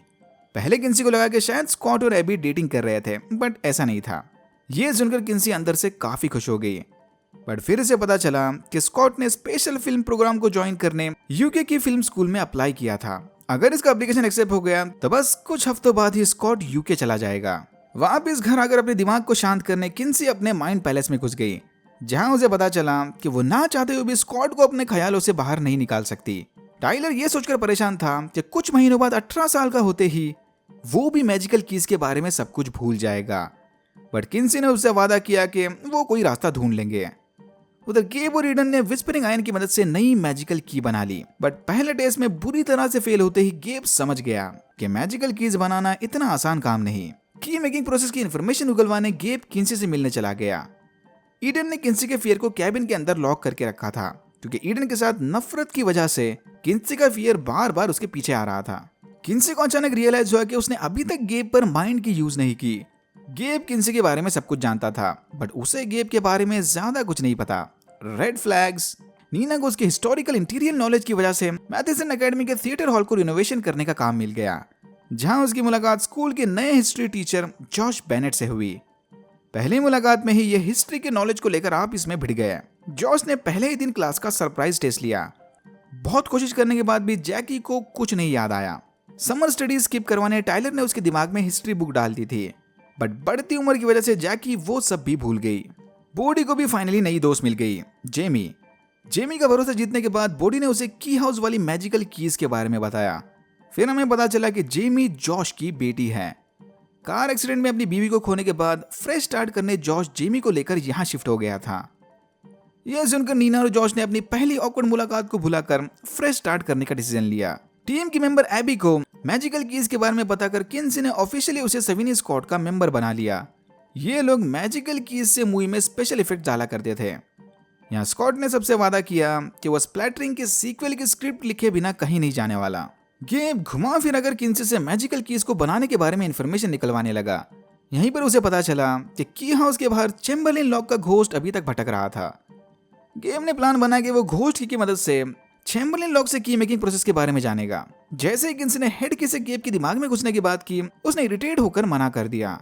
पहले किन्सी को लगा कि शायद स्कॉट और एबी डेटिंग कर रहे थे, बट ऐसा नहीं था। यह सुनकर किन्सी अंदर से काफी खुश हो गई, बट फिर से पता चला कि स्कॉट ने स्पेशल फिल्म प्रोग्राम को ज्वाइन करने यूके की फिल्म स्कूल में अप्लाई किया था। अगर इसका एप्लीकेशन एक्सेप्ट हो गया तो बस कुछ हफ्तों बाद ही स्कॉट यूके चला जाएगा। वापस घर आकर अपने दिमाग को शांत करने किन्सी अपने माइंड पैलेस में घुस गई, जहां उसे पता चला कि वो ना चाहते हुए भी स्कॉट को अपने ख्यालों से बाहर नहीं निकाल सकती। टाइलर ये सोचकर परेशान था कि कुछ महीनों बाद 18 साल का होते ही वो भी मैजिकल कीज के बारे में सब कुछ भूल जाएगा, बट किन्सी ने उससे वादा किया कि वो कोई रास्ता ढूंढ लेंगे। उधर गेब और ईडन ने विस्परिंग आयरन की मदद से नई मैजिकल की बना ली, बट पहले टेस्ट में बुरी तरह से फेल होते ही गेब समझ गया कि मैजिकल कीज बनाना इतना आसान काम नहीं। की मेकिंग प्रोसेस की इंफॉर्मेशन उगलवाने गेब किन्सी से मिलने चला गया। ईडन ने किन्सी के फियर को कैबिन के अंदर लॉक करके रखा था क्योंकि ईडन के साथ नफरत की वजह से किन्सी का फियर बार बार उसके पीछे आ रहा था। किन्सी को अचानक रियलाइज हुआ कि उसने अभी तक गेब पर माइंड की यूज नहीं की। गेब किन्सी के बारे में सब कुछ जानता था, बट उसे गेब के बारे में ज्यादा कुछ नहीं पता। Red flags. नीना को उसके हिस्टोरिकल इंटीरियर नॉलेज की वजह से मैथिसन एकेडमी के थिएटर हॉल को रिनोवेशन करने का काम मिल गया, जहां उसकी मुलाकात स्कूल के नए हिस्ट्री टीचर जॉश बेनेट से हुई। पहली मुलाकात में ही ये हिस्ट्री के नॉलेज को लेकर आप इसमें भिड़ गए। जॉश ने पहले ही दिन क्लास का सरप्राइज टेस्ट लिया। बहुत कोशिश करने के बाद भी जैकी को कुछ नहीं याद आया। समर स्टडीज स्किप करवाने टाइलर ने उसके दिमाग में हिस्ट्री बुक डाल दी थी, बट बढ़ती उम्र की वजह से जैकी वो सब भी भूल गई। बॉडी को भी फाइनली नई दोस्त मिल गई, जेमी। जेमी का भरोसा जीतने के बाद बॉडी ने उसे की हाउस वाली मैजिकल कीज के बारे में बताया। फिर हमें पता चला कि जेमी जॉश की बेटी है। कार एक्सीडेंट में अपनी बीवी को खोने के बाद फ्रेश स्टार्ट करने जॉश जेमी को लेकर यहाँ शिफ्ट हो गया था। यह सुनकर नीना और जॉश ने अपनी पहली ऑकवर्ड मुलाकात को भुलाकर फ्रेश स्टार्ट करने का डिसीजन लिया। टीम की मेंबर एबी को मैजिकल कीज के बारे में बताकर किन्सी ने ऑफिशियली उसे सेवन स्क्वाड का मेंबर बना लिया। ये लोग मैजिकल कीज से मूवी में स्पेशल इफेक्ट डाला करते थे। यहाँ स्कॉट ने सबसे वादा किया कि वो स्प्लैटरिंग के सीक्वल की स्क्रिप्ट लिखे बिना कहीं नहीं जाने वाला। गेब घुमा फिर अगर किन्सी से मैजिकल कीज को बनाने के बारे में इंफॉर्मेशन निकलवाने लगा। यहीं पर उसे पता चला कि की हाउस के बाहर चैम्बरलिन लॉक का घोस्ट अभी तक भटक रहा था। गेब ने प्लान बनाया कि वो घोस्ट की मदद से चैम्बरलिन लॉक से की मेकिंग प्रोसेस के बारे में जानेगा। जैसे ही किन्सी ने हेड की से गेब के दिमाग में घुसने की बात की, उसने इरिटेट होकर मना कर दिया।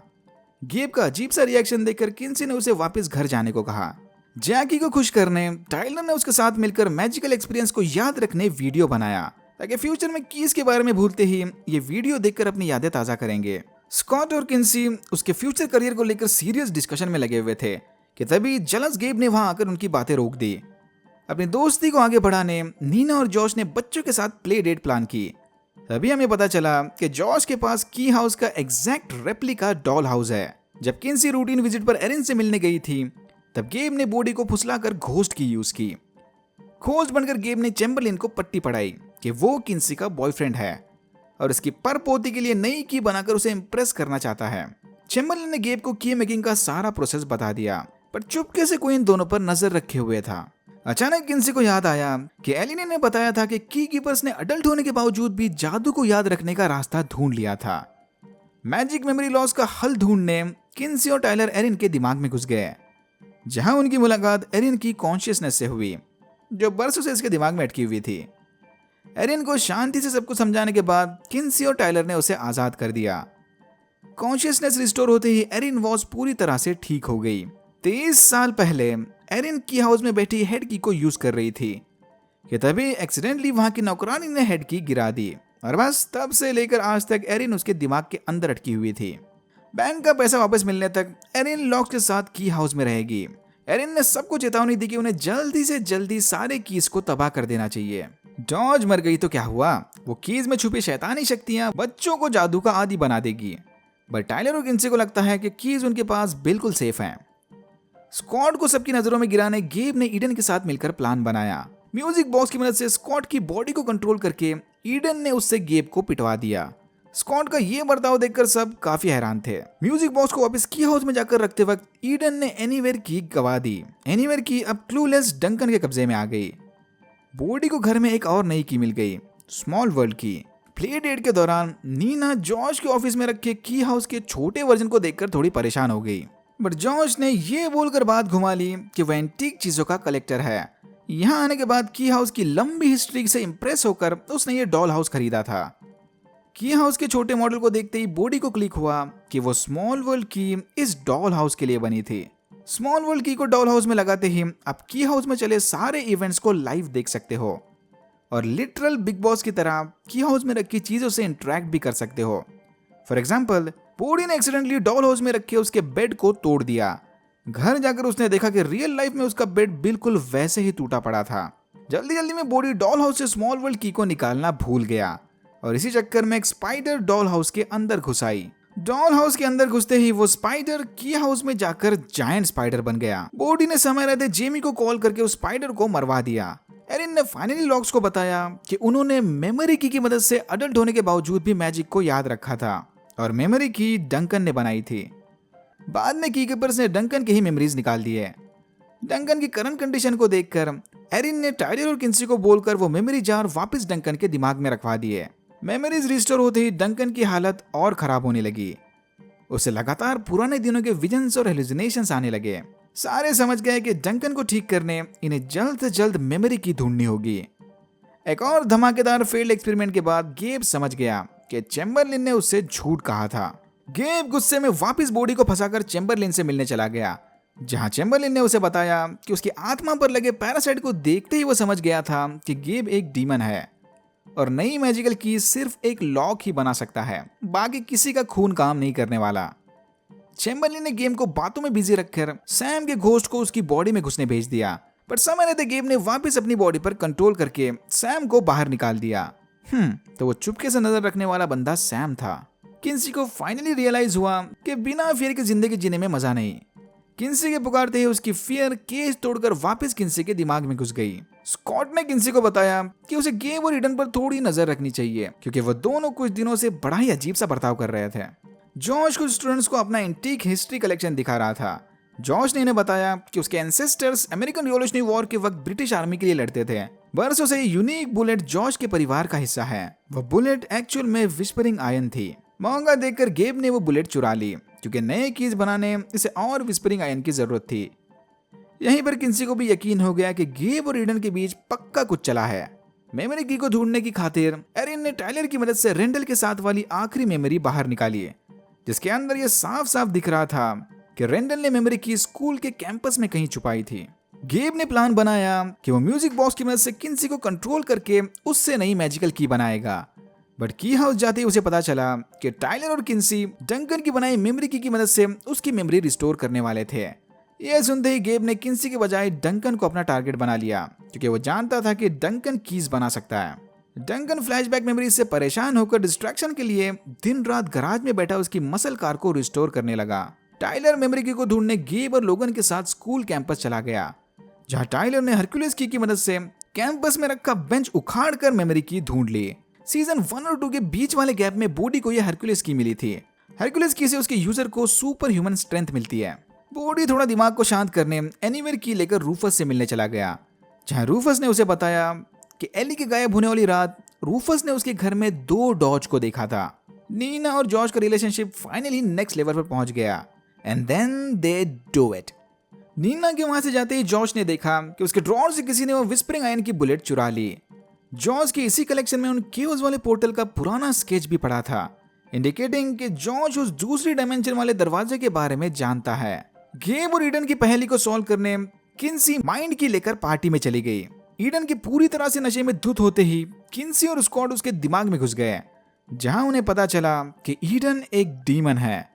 गेब का अजीब सा रिएक्शन देखकर किन्सी ने उसे वापस घर जाने को कहा। जैकी को खुश करने टाइलर ने उसके साथ मिलकर मैजिकल एक्सपीरियंस को याद रखने वीडियो बनाया, ताकि फ्यूचर में कीज के बारे में भूलते ही ये वीडियो देखकर अपनी यादें ताजा करेंगे। स्कॉट और किन्सी उसके फ्यूचर करियर को लेकर सीरियस डिस्कशन में लगे हुए थे कि तभी जलस गेब ने वहां आकर उनकी बातें रोक दी। अपनी दोस्ती को आगे बढ़ाने नीना और जॉश ने बच्चों के साथ प्ले डेट प्लान की। तभी हमें पता चला कि जॉश के पास की हाउस का एग्जैक्ट रेप्लिका डॉल हाउस है। जब किन्सी रूटीन विजिट पर एरिन से मिलने गई थी, तब गेब ने बॉडी को फुसलाकर घोस्ट की यूज की। घोस्ट बनकर गेब ने चैम्बरलिन को पट्टी पढ़ाई कि वो किन्सी का बॉयफ्रेंड है और इसकी परपोती के लिए नई की बनाकर उसे इंप्रेस करना चाहता है। चैम्बरलिन ने गेब को की मेकिंग का सारा प्रोसेस बता दिया, पर चुपके से कोई इन दोनों पर नजर रखे हुए था। अचानक किन्सी को याद आया कि एलिनी ने बताया था कि की कीपर्स ने अडल्ट होने के बावजूद भी जादू को याद रखने का रास्ता ढूंढ लिया था। मैजिक मेमोरी लॉस का हल ढूंढने किन्सी और टाइलर एरिन के दिमाग में घुस गए, जहां उनकी मुलाकात एरिन की कॉन्शियसनेस से हुई, जो बरसों से इसके दिमाग में अटकी हुई थी। एरिन को शांति से सब कुछ समझाने के बाद किन्सी और टाइलर ने उसे आजाद कर दिया। कॉन्शियसनेस रिस्टोर होते ही एरिन वॉज पूरी तरह से ठीक हो गई। 23 साल पहले एरिन की हाउस में बैठी हेड की को यूज कर रही थी कि तभी एक्सीडेंटली वहां की नौकरानी ने हेड की गिरा दी, और बस तब से लेकर आज तक एरिन उसके दिमाग के अंदर अटकी हुई थी। बैंक का पैसा वापस मिलने तक एरिन लॉक्स के साथ की हाउस में रहेगी। एरिन ने सबको चेतावनी दी कि उन्हें जल्दी से जल्दी सारे कीज को तबाह कर देना चाहिए। जॉर्ज मर गई तो क्या हुआ, वो कीज में छुपी शैतानी शक्तियां बच्चों को जादू का आदी बना देगी। बट टाइलर और किन्सी को लगता है कि कीज उनके पास बिल्कुल सेफ हैं। स्कॉट को सबकी नजरों में गिराने गेब ने ईडन के साथ मिलकर प्लान बनाया। म्यूजिक बॉक्स की मदद से स्कॉट की बॉडी को कंट्रोल करके ईडन ने उससे गेब को पिटवा दिया। स्कॉट का ये बर्ताव देखकर सब काफी हैरान थे। म्यूजिक बॉक्स को वापस की हाउस में जाकर रखते वक्त ईडन ने एनीवेयर की गवा दी। एनीवेयर की अब क्लूलेस डंकन के कब्जे में आ गई। बॉडी को घर में एक और नई की मिल गई, स्मॉल वर्ल्ड की। प्ले डेट के दौरान नीना जॉर्ज के ऑफिस में रखे की हाउस के छोटे वर्जन को देखकर थोड़ी परेशान हो गई, बट जॉर्ज ने ये बोलकर बात घुमा ली कि वह एंटीक चीजों का कलेक्टर है। यहाँ आने के बाद की हाउस की लंबी हिस्ट्री से इंप्रेस होकर उसने ये डॉल हाउस खरीदा था। की हाउस के छोटे मॉडल को देखते ही बॉडी को क्लिक हुआ कि वो स्मॉल वर्ल्ड की इस डॉल हाउस के लिए बनी थी। स्मॉल वर्ल्ड की को डॉल हाउस में लगाते ही आप की हाउस में चले सारे इवेंट्स को लाइव देख सकते हो और लिटरल बिग बॉस की तरह की हाउस में रखी चीजों से इंटरेक्ट भी कर सकते हो। फॉर एग्जाम्पल, बॉडी ने एक्सीडेंटली डॉल हाउस में रखे उसके बेड को तोड़ दिया। घर जाकर उसने देखा कि रियल लाइफ में उसका बेड बिल्कुल वैसे ही टूटा पड़ा था। जल्दी जल्दी में बॉडी डॉल हाउस से स्मॉल वर्ल्ड की को निकालना भूल गया और इसी चक्कर में एक स्पाइडर डॉल हाउस के अंदर घुस आई। डॉल हाउस के अंदर घुसते ही वो स्पाइडर की हाउस में जाकर जायंट स्पाइडर बन गया। बॉडी ने समय रहते जेमी को कॉल करके उस स्पाइडर को मरवा दिया। एरिन ने फाइनली लॉक्स को बताया कि उन्होंने मेमोरी की मदद से अडल्ट होने के बावजूद भी मैजिक को याद रखा था और मेमोरी की डंकन ने बनाई थी। बाद में की कीपर्स ने डंकन की ही मेमोरीज निकाल दी है। डंकन की करंट कंडीशन को देखकर एरिन ने टाइलर और किन्सी को बोलकर वो मेमोरी जार वापस डंकन के दिमाग में रखवा दिए। मेमोरीज रिस्टोर होते ही डंकन की हालत और खराब होने लगी। उसे लगातार पुराने दिनों के विजन्स और हेलुसिनेशंस आने लगे। सारे समझ गए कि डंकन को ठीक करने इन्हें जल्द से जल्द मेमोरी की ढूंढनी होगी। एक और धमाकेदार फेल्ड एक्सपेरिमेंट के बाद गेब समझ गया कि चैम्बरलिन ने उससे झूठ कहा था। गेब गुस्से में वापस बॉडी को फंसाकर चैम्बरलिन से मिलने चला गया, जहां चैम्बरलिन ने उसे बताया कि उसकी आत्मा पर लगे पैरासाइट को देखते ही वो समझ गया था कि गेब एक डीमन है और नई मैजिकल की सिर्फ एक लॉक ही बना सकता है, बाकी किसी का खून काम नहीं करने वाला। चैम्बरलिन ने गेम को बातों में बिजी रखकर सैम के घोस्ट को उसकी बॉडी में घुसने भेज दिया, पर समय रहते गेम ने वापस अपनी बॉडी पर कंट्रोल करके सैम को बाहर निकाल दिया। तो वो चुपके से नजर रखने वाला बंदा सैम था। किन्सी को फाइनली रियलाइज हुआ कि बिना फियर की जिंदगी जीने में मजा नहीं। किन्सी के पुकारते ही उसकी फियर केज तोड़कर वापस किन्सी के दिमाग में घुस गई। स्कॉट ने किन्सी को बताया कि उसे गेब और ईडन पर थोड़ी नजर रखनी चाहिए, क्योंकि वो दोनों कुछ दिनों से बड़ा ही अजीब सा बर्ताव कर रहे थे। जॉर्ज कुछ स्टूडेंट्स को अपना एंटीक हिस्ट्री कलेक्शन दिखा रहा था। जॉर्ज ने इन्हें बताया कि उसके एंसेस्टर्स अमेरिकन रिवॉल्यूशनरी वॉर के वक्त ब्रिटिश आर्मी के लिए लड़ते थे। बरसों से यूनिक बुलेट जॉर्ज के परिवार का हिस्सा है। वह बुलेट एक्चुअल में विस्परिंग आयन थी। महंगा देखकर गेब ने वो बुलेट चुरा ली, क्योंकि नए कीज बनाने इसे और विस्परिंग आयन की जरूरत थी। यहीं पर किन्सी को भी यकीन हो गया कि गेब और ईडन के बीच पक्का कुछ चला है। मेमोरी की को ढूंढने की खातिर एरिन ने टाइलर की मदद से रेंडल के साथ वाली आखिरी मेमोरी बाहर निकाली, जिसके अंदर यह साफ साफ दिख रहा था कि रेंडल ने मेमोरी की स्कूल के कैंपस में कहीं छुपाई थी। गेब ने प्लान बनाया कि वो म्यूजिक बॉक्स की मदद से किन्सी को कंट्रोल करके उससे नई मैजिकल की बनाएगा, बट की हाउस जाते ही उसे पता चला कि टाइलर और किन्सी डंकन की बनाई मेमोरी की मदद से उसकी मेमोरी रिस्टोर करने वाले थे। यह सुनते ही गेब ने किन्सी के बजाय डंकन को अपना टारगेट बना लिया, क्योंकि वो जानता था कि डंकन कीज बना सकता है। डंकन फ्लैशबैक मेमोरी से परेशान होकर डिस्ट्रैक्शन के लिए दिन रात गराज में बैठा उसकी मसल कार को रिस्टोर करने लगा। टाइलर मेमोरी की को ढूंढने गेब और लोगन के साथ स्कूल कैंपस चला गया, जहां टाइलर ने हरक्यूलिस की मदद से कैंपस में रखा बेंच उखाड़ कर मेमोरी की ढूंढ ली। सीजन 1 और 2 के बीच वाले गैप में बॉडी को यह हरक्यूलिस की मिली थी। हरक्यूलिस की से उसके यूजर को सुपर ह्यूमन स्ट्रेंथ मिलती है। बॉडी थोड़ा दिमाग को शांत करने एनीवेयर की लेकर रूफस से मिलने चला गया, जहां रूफस ने उसे बताया कि एली के गायब होने वाली रात रूफस ने उसके घर में 2 डॉज को देखा था। नीना और जॉर्ज का रिलेशनशिप फाइनली नेक्स्ट लेवल पर पहुंच गया and then they do it. Nina के वहां से जाते ही जॉर्ज ने देखा कि उसके ड्रॉअर से किसी ने वो विस्परिंग आयन की बुलेट चुरा ली। जॉर्ज के इसी कलेक्शन में उन केव्स वाले पोर्टल का पुराना स्केच भी पड़ा था, इंडिकेटिंग कि जॉर्ज उस दूसरी डायमेंशन वाले दरवाजे के बारे में जानता है। गेब और ईडन की पहेली को सॉल्व करने किन्सी माइंड की लेकर पार्टी में चली गई। ईडन की पूरी तरह से नशे में धुत होते ही किन्सी और स्कॉट उसके दिमाग में घुस गए, जहां उन्हें पता चला कि ईडन एक डीमन है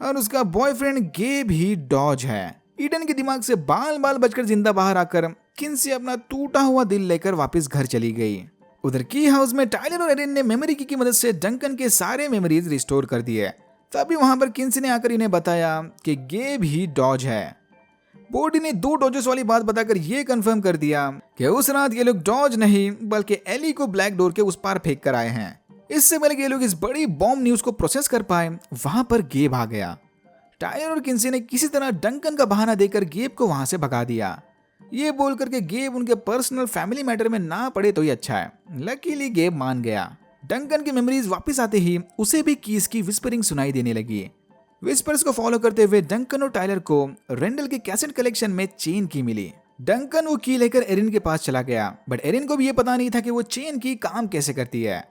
और उसका बॉयफ्रेंड गेब ही डॉज है। ईडन के दिमाग से बाल बाल बचकर जिंदा बाहर आकर किन्सी अपना टूटा हुआ दिल लेकर वापस घर चली गई। उधर की हाउस में टाइलर और एरिन ने मेमोरी की मदद से डंकन के सारे मेमोरीज रिस्टोर कर दिए। तभी वहां पर किन्सी ने आकर इन्हें बताया कि गेब ही डॉज है। बॉडी ने 2 डॉजेस वाली बात बताकर यह कंफर्म कर दिया कि उस रात ये लोग डॉज नहीं बल्कि एली को ब्लैक डोर के उस पार फेंक कर आए हैं। इससे पहले कि ये लोग इस बड़ी बॉम्ब न्यूज को प्रोसेस कर पाए, वहां पर गेब आ गया। टाइलर और किन्सी ने किसी तरह डंकन का बहाना देकर गेब को वहां से भगा दिया, ये बोलकर के गेब उनके पर्सनल फैमिली मैटर में ना पड़े तो ही अच्छा है। लकीली गेब मान गया। डंकन की मेमोरीज वापस आते ही उसे भी कीज की विस्परिंग सुनाई देने लगी। विस्पर्स को फॉलो करते हुए डंकन और टाइलर को रेंडल के कैसेट कलेक्शन में चेन की मिली। डंकन वो की लेकर एरिन के पास चला गया, बट एरिन को भी ये पता नहीं था कि वो चेन की काम कैसे करती है।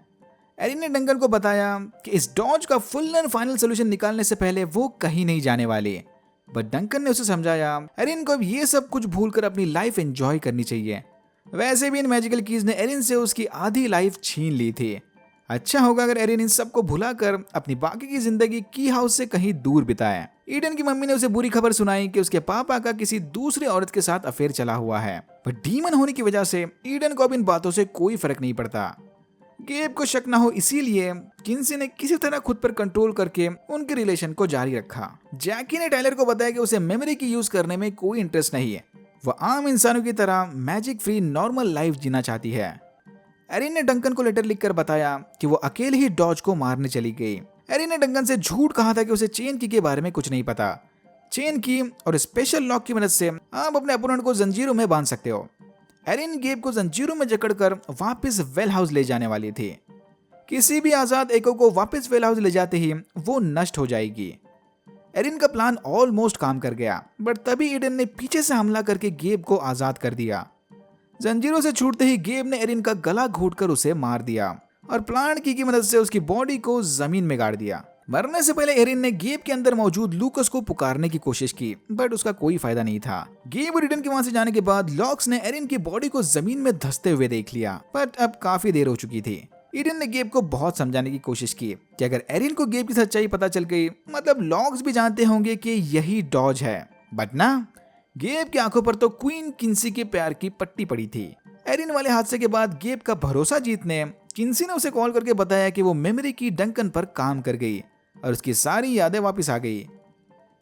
एरिन ने डंकन को बताया कि इस डॉज का फुल एंड फाइनल सोल्यूशन निकालने से पहले वो कहीं नहीं जाने वाली, बट डंकन ने उसे समझाया एरिन को अब ये सब कुछ भूलकर अपनी लाइफ एंजॉय करनी चाहिए। वैसे भी इन मैजिकल कीज ने एरिन से उसकी आधी लाइफ छीन ली थी। अच्छा होगा अगर एरिन इन सबको भुलाकर अपनी बाकी की जिंदगी की हाउस से कहीं दूर बिताए। ईडन की मम्मी ने उसे बुरी खबर सुनाई कि उसके पापा का किसी दूसरी औरत के साथ अफेयर चला हुआ है, पर डीमन होने की वजह से ईडन को अब इन बातों से कोई फर्क नहीं पड़ता। गेब को शक ना हो इसीलिए किन्सी ने किसी तरह खुद पर कंट्रोल करके उनके रिलेशन को जारी रखा। जैकी ने टाइलर को बताया कि उसे मेमोरी की यूज करने में कोई इंटरेस्ट नहीं है, वो आम इंसानों की तरह मैजिक फ्री नॉर्मल लाइफ जीना चाहती है। एरिन ने डंकन को लेटर लिखकर बताया कि वो अकेले ही डॉज को मारने चली गई। एरिन ने डंकन से झूठ कहा था कि उसे चेन की के बारे में कुछ नहीं पता। चेन की और स्पेशल लॉक की मदद से आप अपने अपोनेंट को जंजीरों में बांध सकते हो। एरिन गेब को जंजीरों में जकड़कर वापस वेल हाउस ले जाने वाली थी। किसी भी आजाद एको को वापस वेल हाउस ले जाते ही वो नष्ट हो जाएगी। एरिन का प्लान ऑलमोस्ट काम कर गया, बट तभी ईडन ने पीछे से हमला करके गेब को आजाद कर दिया। जंजीरों से छूटते ही गेब ने एरिन का गला घोंटकर उसे मार दिया और प्लांट की मदद से उसकी बॉडी को जमीन में गाड़ दिया। मरने से पहले एरिन ने गेब के अंदर मौजूद लूकस को पुकारने की कोशिश की, बट उसका कोई फायदा नहीं था। गेब और ईडन के वहां से जाने के बाद लॉक्स ने एरिन की बॉडी को जमीन में धंसते हुए देख लिया, बट अब काफी देर हो चुकी थी। ईडन ने गेब को बहुत समझाने की कोशिश की कि अगर एरिन को गेब की सच्चाई पता चल गई, मतलब लॉक्स भी जानते होंगे कि यही डॉज है, बट ना, गेब की आंखों पर तो क्वीन किन्सी के प्यार की पट्टी पड़ी थी। एरिन वाले हादसे के बाद गेब का भरोसा जीतने किन्सी ने उसे कॉल करके बताया कि वो मेमोरी की डंकन पर काम कर गई और उसकी सारी यादें वापस आ गई।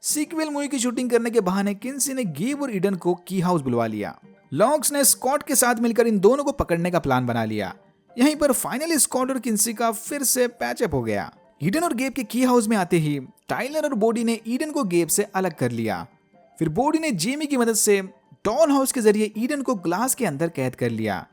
सीक्वल मूवी की शूटिंग करने के बहाने किन्सी ने गेब और ईडन को की हाउस बुलवा लिया। लॉक्स ने स्कॉट के साथ मिलकर इन दोनों को पकड़ने का प्लान बना लिया। यहीं पर फाइनली स्कॉट और किन्सी का फिर से पैचअप हो गया। ईडन और गेब के की हाउस में आते ही टाइलर और बॉडी ने ईडन को गेब से अलग कर लिया। फिर बॉडी ने जेमी की मदद से डॉल हाउस के जरिए ईडन को ग्लास के अंदर कैद कर लिया,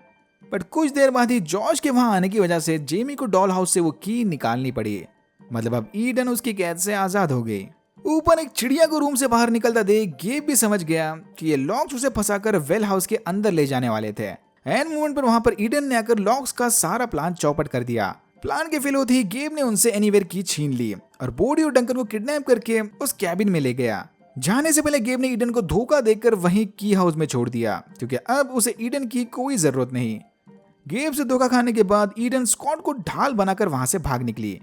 बट कुछ देर बाद ही जॉर्ज के वहां आने की वजह से जेमी को डॉल हाउस से वो की निकालनी पड़ी। मतलब अब ईडन उसकी कैद से आजाद हो गई। ऊपर एक चिड़िया को रूम से बाहर निकलता देख गेब भी समझ गया कि ये लॉक्स उसे फंसाकर वेल हाउस के अंदर ले जाने वाले थे। एंड मोमेंट पर वहां पर ईडन ने आकर लॉक्स का सारा प्लान चौपट कर दिया। प्लान के फेल होते ही गेब ने उनसे एनीवेयर की छीन ली और बॉडी और डंकन को किडनैप करके उस कैबिन में ले गया। जाने से पहले गेब ने ईडन को धोखा देकर वहीं की हाउस में छोड़ दिया, क्योंकि अब उसे ईडन की कोई जरूरत नहीं। गेब से धोखा खाने के बाद ईडन स्कॉट को ढाल बनाकर वहां से भाग निकली।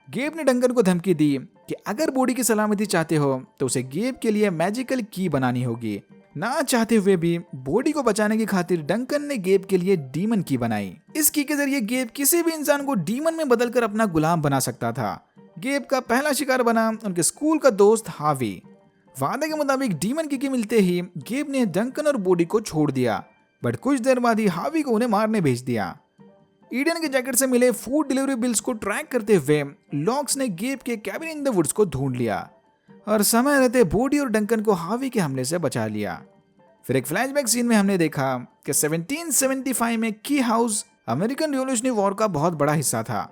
गेब ने डंकन को धमकी दी कि अगर बॉडी की सलामती चाहते हो तो उसे गेब के लिए मैजिकल की बनानी होगी। ना चाहते हुए भी बॉडी को बचाने की खातिर डंकन ने गेब के लिए डीमन की बनाई। इस की के जरिए गेब किसी भी इंसान को डीमन में बदलकर अपना गुलाम बना सकता था। गेब का पहला शिकार बना उनके स्कूल का दोस्त हावी। वादे के मुताबिक डीमन की मिलते ही गेब ने डंकन और बॉडी को छोड़ दिया, बट कुछ देर बाद ही हावी को उन्हें मारने भेज दिया। ईडन के जैकेट से मिले फूड डिलीवरी बिल्स को ट्रैक करते हुए लॉक्स ने गेब के कैबिन इन द वुड्स को ढूंढ लिया और समय रहते बॉडी और डंकन को हावी के हमले से बचा लिया। फिर एक फ्लैशबैक सीन में हमने देखा कि 1775 में की हाउस अमेरिकन रिवॉल्यूशनरी वॉर का बहुत बड़ा हिस्सा था।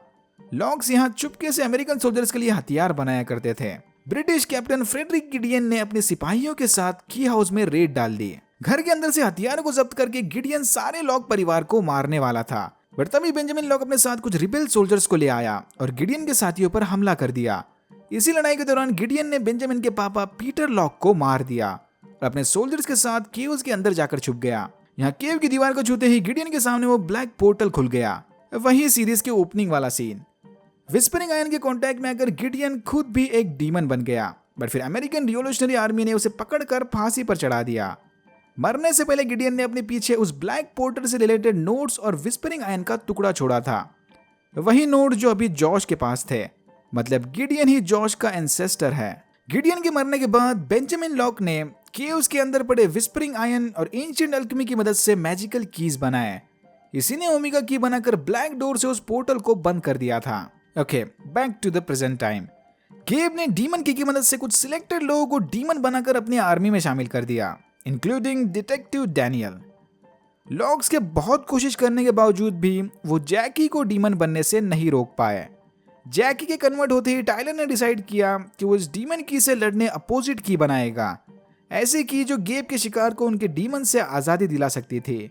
लॉक्स यहाँ चुपके से अमेरिकन सोल्जर्स के लिए हथियार बनाया करते थे। ब्रिटिश कैप्टन फ्रेडरिक गिडियन ने अपने सिपाहियों के साथ की हाउस में रेड डाल दी। घर के अंदर से हथियारों को जब्त करके गिडियन सारे लॉक परिवार को मारने वाला था, बट तभी बेंजामिन लॉक अपने साथ कुछ रिबेल सोल्जर्स को ले आया और गिडियन के साथियों पर हमला कर दिया। इसी लड़ाई के दौरान गिडियन ने बेंजामिन के पापा पीटर लॉक को मार दिया और अपने सोल्जर्स के साथ केव्स के अंदर जाकर छुप गया। यहाँ केव की दीवार को छूते ही गिडियन के सामने वो ब्लैक पोर्टल खुल गया। वही सीरीज के ओपनिंग वाला सीन। विस्परिंग आयन के कांटेक्ट में आकर गिडियन खुद भी एक डीमन बन गया, बट फिर अमेरिकन रिवॉल्यूशनरी आर्मी ने उसे पकड़कर फांसी पर चढ़ा दिया। मरने से पहले गिडियन ने अपने पीछे उस ब्लैक पोर्टल से रिलेटेड नोट्स और विस्परिंग आयन का टुकड़ा छोड़ा था, वही नोट जो अभी जॉश के पास थे। मतलब गिडियन ही जॉश का एंसेस्टर है। गिडियन के मरने के बाद बेंजामिन लॉक ने केव्स के अंदर पड़े विस्परिंग आयन और एंशिएंट अल्केमी की मदद से मैजिकल कीज बनाए। इसी ने ओमेगा की बनाकर ब्लैक डोर से उस पोर्टल को बंद कर दिया था। Okay, back to the present time. Gabe ने डीमन की मदद से कुछ सिलेक्टेड लोगों को डीमन बनाकर अपनी आर्मी में शामिल कर दिया, इंक्लूडिंग डिटेक्टिव डैनियल। लॉक्स के बहुत कोशिश करने के बावजूद भी वो जैकी को डीमन बनने से नहीं रोक पाए। जैकी के कन्वर्ट होते ही टाइलर ने डिसाइड किया कि वो इस डीमन की से लड़ने अपोजिट की बनाएगा, ऐसी की जो गेब के शिकार को उनके डीमन से आजादी दिला सकती थी।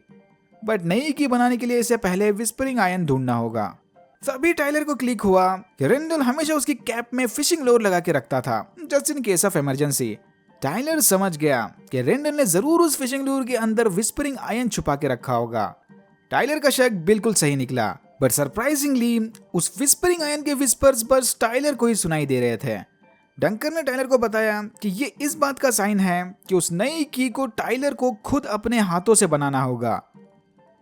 बट नई की बनाने के लिए इसे पहले विस्परिंग आयन ढूंढना होगा। तभी टाइलर को क्लिक हुआ कि रेंडल हमेशा उसकी कैप में फिशिंग लूर लगा के रखता था, just in case of emergency. Tyler समझ गया कि रेंडल ने जरूर उस फिशिंग लूर के अंदर विस्परिंग आयन छुपा के रखा होगा। टाइलर का शक बिल्कुल सही निकला, बट सरप्राइजिंगली उस विस्परिंग आयन के विस्पर्स बस टाइलर को ही सुनाई दे रहे थे। डंकर ने टाइलर को बताया कि ये इस बात का साइन है कि उस नई की को टाइलर को खुद अपने हाथों से बनाना होगा।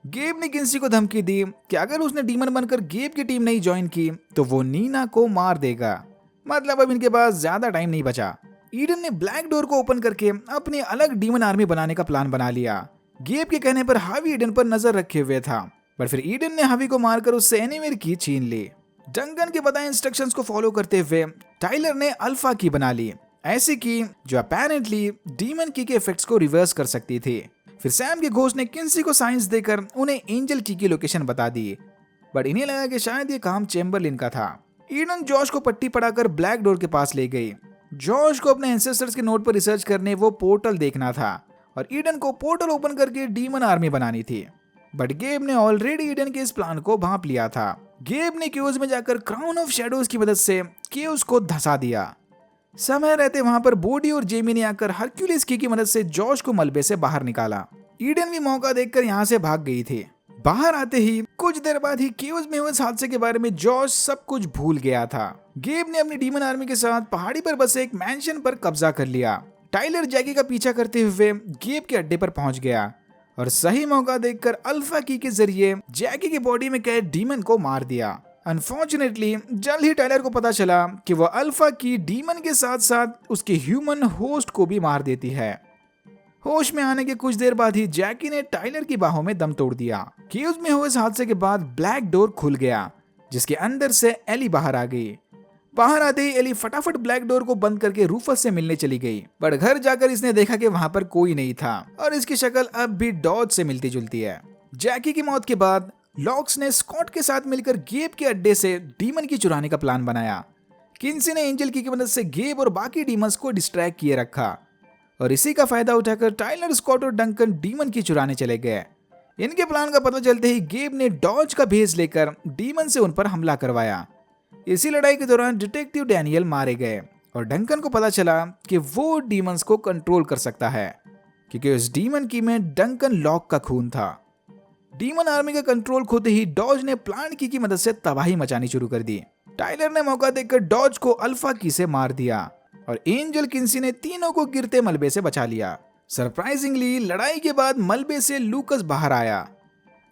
गेब ने किंसी को धमकी दी कि अगर उसने डीमन बनकर गेब की टीम नहीं ज्वाइन की तो वो नीना को मार देगा। मतलब अब इनके पास ज्यादा टाइम नहीं बचा। ईडन ने ब्लैक डोर को ओपन करके अपनी अलग डीमन आर्मी बनाने का प्लान बना लिया। गेब के कहने पर हावी ईडन पर नजर रखे हुए था, पर फिर ईडन ने हावी को मारकर उससे एनीवेयर की छीन ली। डंकन के बताए इंस्ट्रक्शंस को फॉलो करते हुए टाइलर ने अल्फा की बना ली, ऐसी की जो अपेरेंटली डीमन की के इफेक्ट्स को रिवर्स कर सकती थी। फिर सैम के घोस्ट ने किंसी को साइंस देकर उन्हें एंजल की लोकेशन बता दी, बट इन्हें लगा कि शायद ये काम चेम्बरलिन का था। ईडन जॉश को पट्टी पढ़ाकर ब्लैक डोर के पास ले गई। जॉश को अपने एंसेस्टर्स के नोट पर रिसर्च करने वो पोर्टल देखना था और ईडन को पोर्टल ओपन करके डीमन आर्मी बनानी थी। बट गेब ने ऑलरेडी ईडन के इस प्लान को भांप लिया था। गेब ने केव्स में जाकर क्राउन ऑफ शैडोज की मदद से केव्स को धसा दिया। समय रहते वहां पर बोडी और जेमी ने आकर हरक्यूलिस की मदद से जॉश को मलबे से बाहर निकाला। ईडन भी मौका देखकर यहाँ से भाग गई थी। बाहर आते ही कुछ देर बाद ही केव्स में हुए इस हादसे के बारे में जॉश सब कुछ भूल गया था। गेब ने अपनी डीमन आर्मी के साथ पहाड़ी पर बसे एक मैंशन पर कब्जा कर लिया। टाइलर जैकी का पीछा करते हुए गेब के अड्डे पर पहुंच गया और सही मौका देखकर अल्फा की के जरिए जैकी की बॉडी में कैद डीमन को मार दिया। अनफॉर्चुनेटली जल्द ही टाइलर को पता चला कि वह अल्फा की डीमन के साथ साथ उसके ह्यूमन होस्ट को भी मार देती है। होश में आने के कुछ देर बाद ही जैकी ने टाइलर की बाहों में दम तोड़ दिया। केव्स में हुए इस हादसे के बाद ब्लैक डोर खुल गया, जिसके अंदर से एली बाहर आ गई। बाहर आते ही एली फटाफट ब्लैक डोर को बंद करके रूफस से मिलने चली गई, बट घर जाकर इसने देखा कि वहां पर कोई नहीं था और इसकी शक्ल अब भी डॉज से मिलती जुलती है। जैकी की मौत के बाद लॉक्स ने स्कॉट के साथ मिलकर गेब के अड्डे से डीमन की चुराने का प्लान बनाया। किंसी ने एंजल की मदद से गेब और बाकी डीमंस को डिस्ट्रैक्ट किए रखा और इसी का फायदा उठाकर टाइलर, स्कॉट और डंकन डीमन की चुराने चले गए। इनके प्लान का पता चलते ही गेब ने डॉज का भेस लेकर डीमन से उन पर हमला करवाया। इसी लड़ाई के दौरान डिटेक्टिव डैनियल मारे गए और डंकन को पता चला कि वो डीमंस को कंट्रोल कर सकता है, क्योंकि उस डीमन की में डंकन लॉक का खून था। डीमन आर्मी का कंट्रोल खोते ही डॉज ने प्लान की मदद से तबाही मचानी शुरू कर दी। टाइलर ने मौका देखकर डॉज को अल्फा की से मार दिया और एंजल किंसी ने तीनों को गिरते मलबे से बचा लिया। सरप्राइजिंगली लड़ाई के बाद मलबे से लूकस बाहर आया।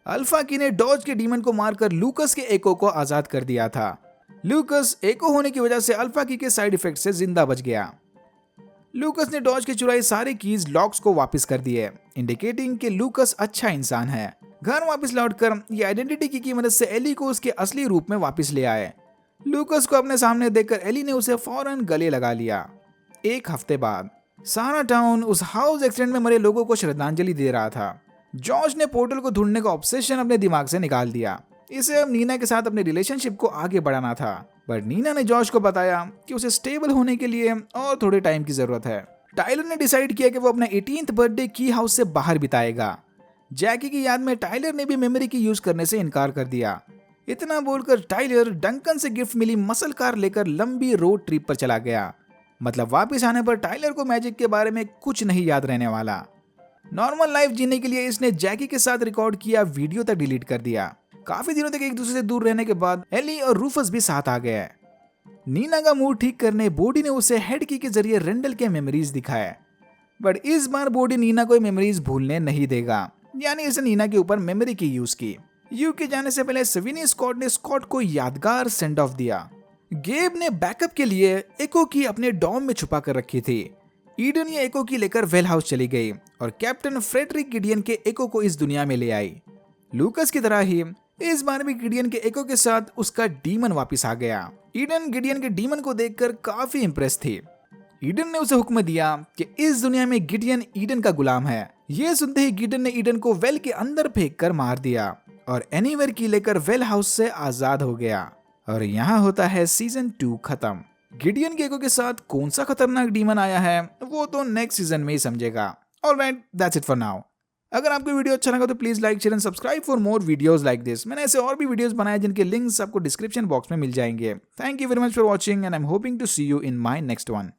अल्फा की ने डॉज के डीमन को मारकर लूकस के एको को आजाद कर दिया था। लूकस एको होने की वजह से अल्फा की के साइड इफेक्ट से जिंदा बच गया। लूकस ने डॉज के चुराई सारे कीज लॉक्स को वापस कर दिए, इंडिकेटिंग कि लूकस अच्छा इंसान है। घर वापस लौटकर ये आइडेंटिटी की मदद से एली को उसके असली रूप में वापस ले आए। लूकस को अपने सामने देखकर एली ने उसे फौरन गले लगा लिया। एक हफ्ते बाद सारा टाउन उस हाउस एक्सीडेंट में मरे लोगों को श्रद्धांजलि दे रहा था। जॉश ने पोर्टल को ढूंढने का ऑब्सेशन अपने दिमाग से निकाल दिया। इसे अब नीना के साथ अपने रिलेशनशिप को आगे बढ़ाना था, बट नीना ने जॉश को बताया कि उसे स्टेबल होने के लिए और थोड़े टाइम की जरूरत है। टाइलर ने डिसाइड किया कि वो अपना 18th बर्थडे की हाउस से बाहर बिताएगा। जैकी की याद में टाइलर ने भी मेमोरी की यूज करने से इनकार कर दिया। इतना बोलकर टाइलर डंकन से गिफ्ट मिली मसल कार लेकर लंबी रोड ट्रिप पर चला गया। मतलब वापस आने पर टाइलर को मैजिक के बारे में कुछ नहीं याद रहने वाला। नॉर्मल लाइफ जीने के लिए इसने जैकी के साथ रिकॉर्ड किया वीडियो तक डिलीट कर दिया। काफी दिनों तक एक दूसरे से दूर रहने के बाद एली और रूफस भी साथ आ गए। नीना का मूड ठीक करने बॉडी ने उसे हेड की के जरिए रेंडल के मेमोरीज दिखाए, बट इस बार बॉडी नीना को मेमोरीज भूलने नहीं देगा। यानी इसे नीना के ऊपर मेमोरी की यूज की। यू के जाने से पहले सवीनी स्कॉट ने स्कॉट को यादगार सेंड ऑफ दिया। गेब ने बैकअप के लिए एको की अपने डॉम में छुपा कर रखी थी। ईडन ये एको की लेकर वेल हाउस चली गई और कैप्टन फ्रेडरिक गिडियन के एको को इस दुनिया में ले आई। लूकस की तरह ही इस बार भी गिडियन के एको के साथ उसका डीमन वापस आ गया। ईडन गिडियन के डीमन को देखकर काफी इंप्रेस थी। ईडन ने उसे हुक्म दिया कि इस दुनिया में गिडियन ईडन का गुलाम है। यह सुनते ही गिडियन ने ईडन को वेल के अंदर फेंक कर मार दिया और एनीवेयर की लेकर वेल हाउस से आजाद हो गया। और यहाँ होता है सीजन 2 खत्म। गिडियन के एको के साथ कौन सा खतरनाक डीमन आया है वो तो नेक्स्ट सीजन में ही समझेगा। Alright, that's it for now. अगर आपको वीडियो अच्छा लगा तो please like, share and subscribe for more videos like this. मैंने ऐसे और भी वीडियोस बनाए जिनके लिंक्स आपको डिस्क्रिप्शन बॉक्स में मिल जाएंगे। Thank you very much for watching and I am hoping to see you in my next one.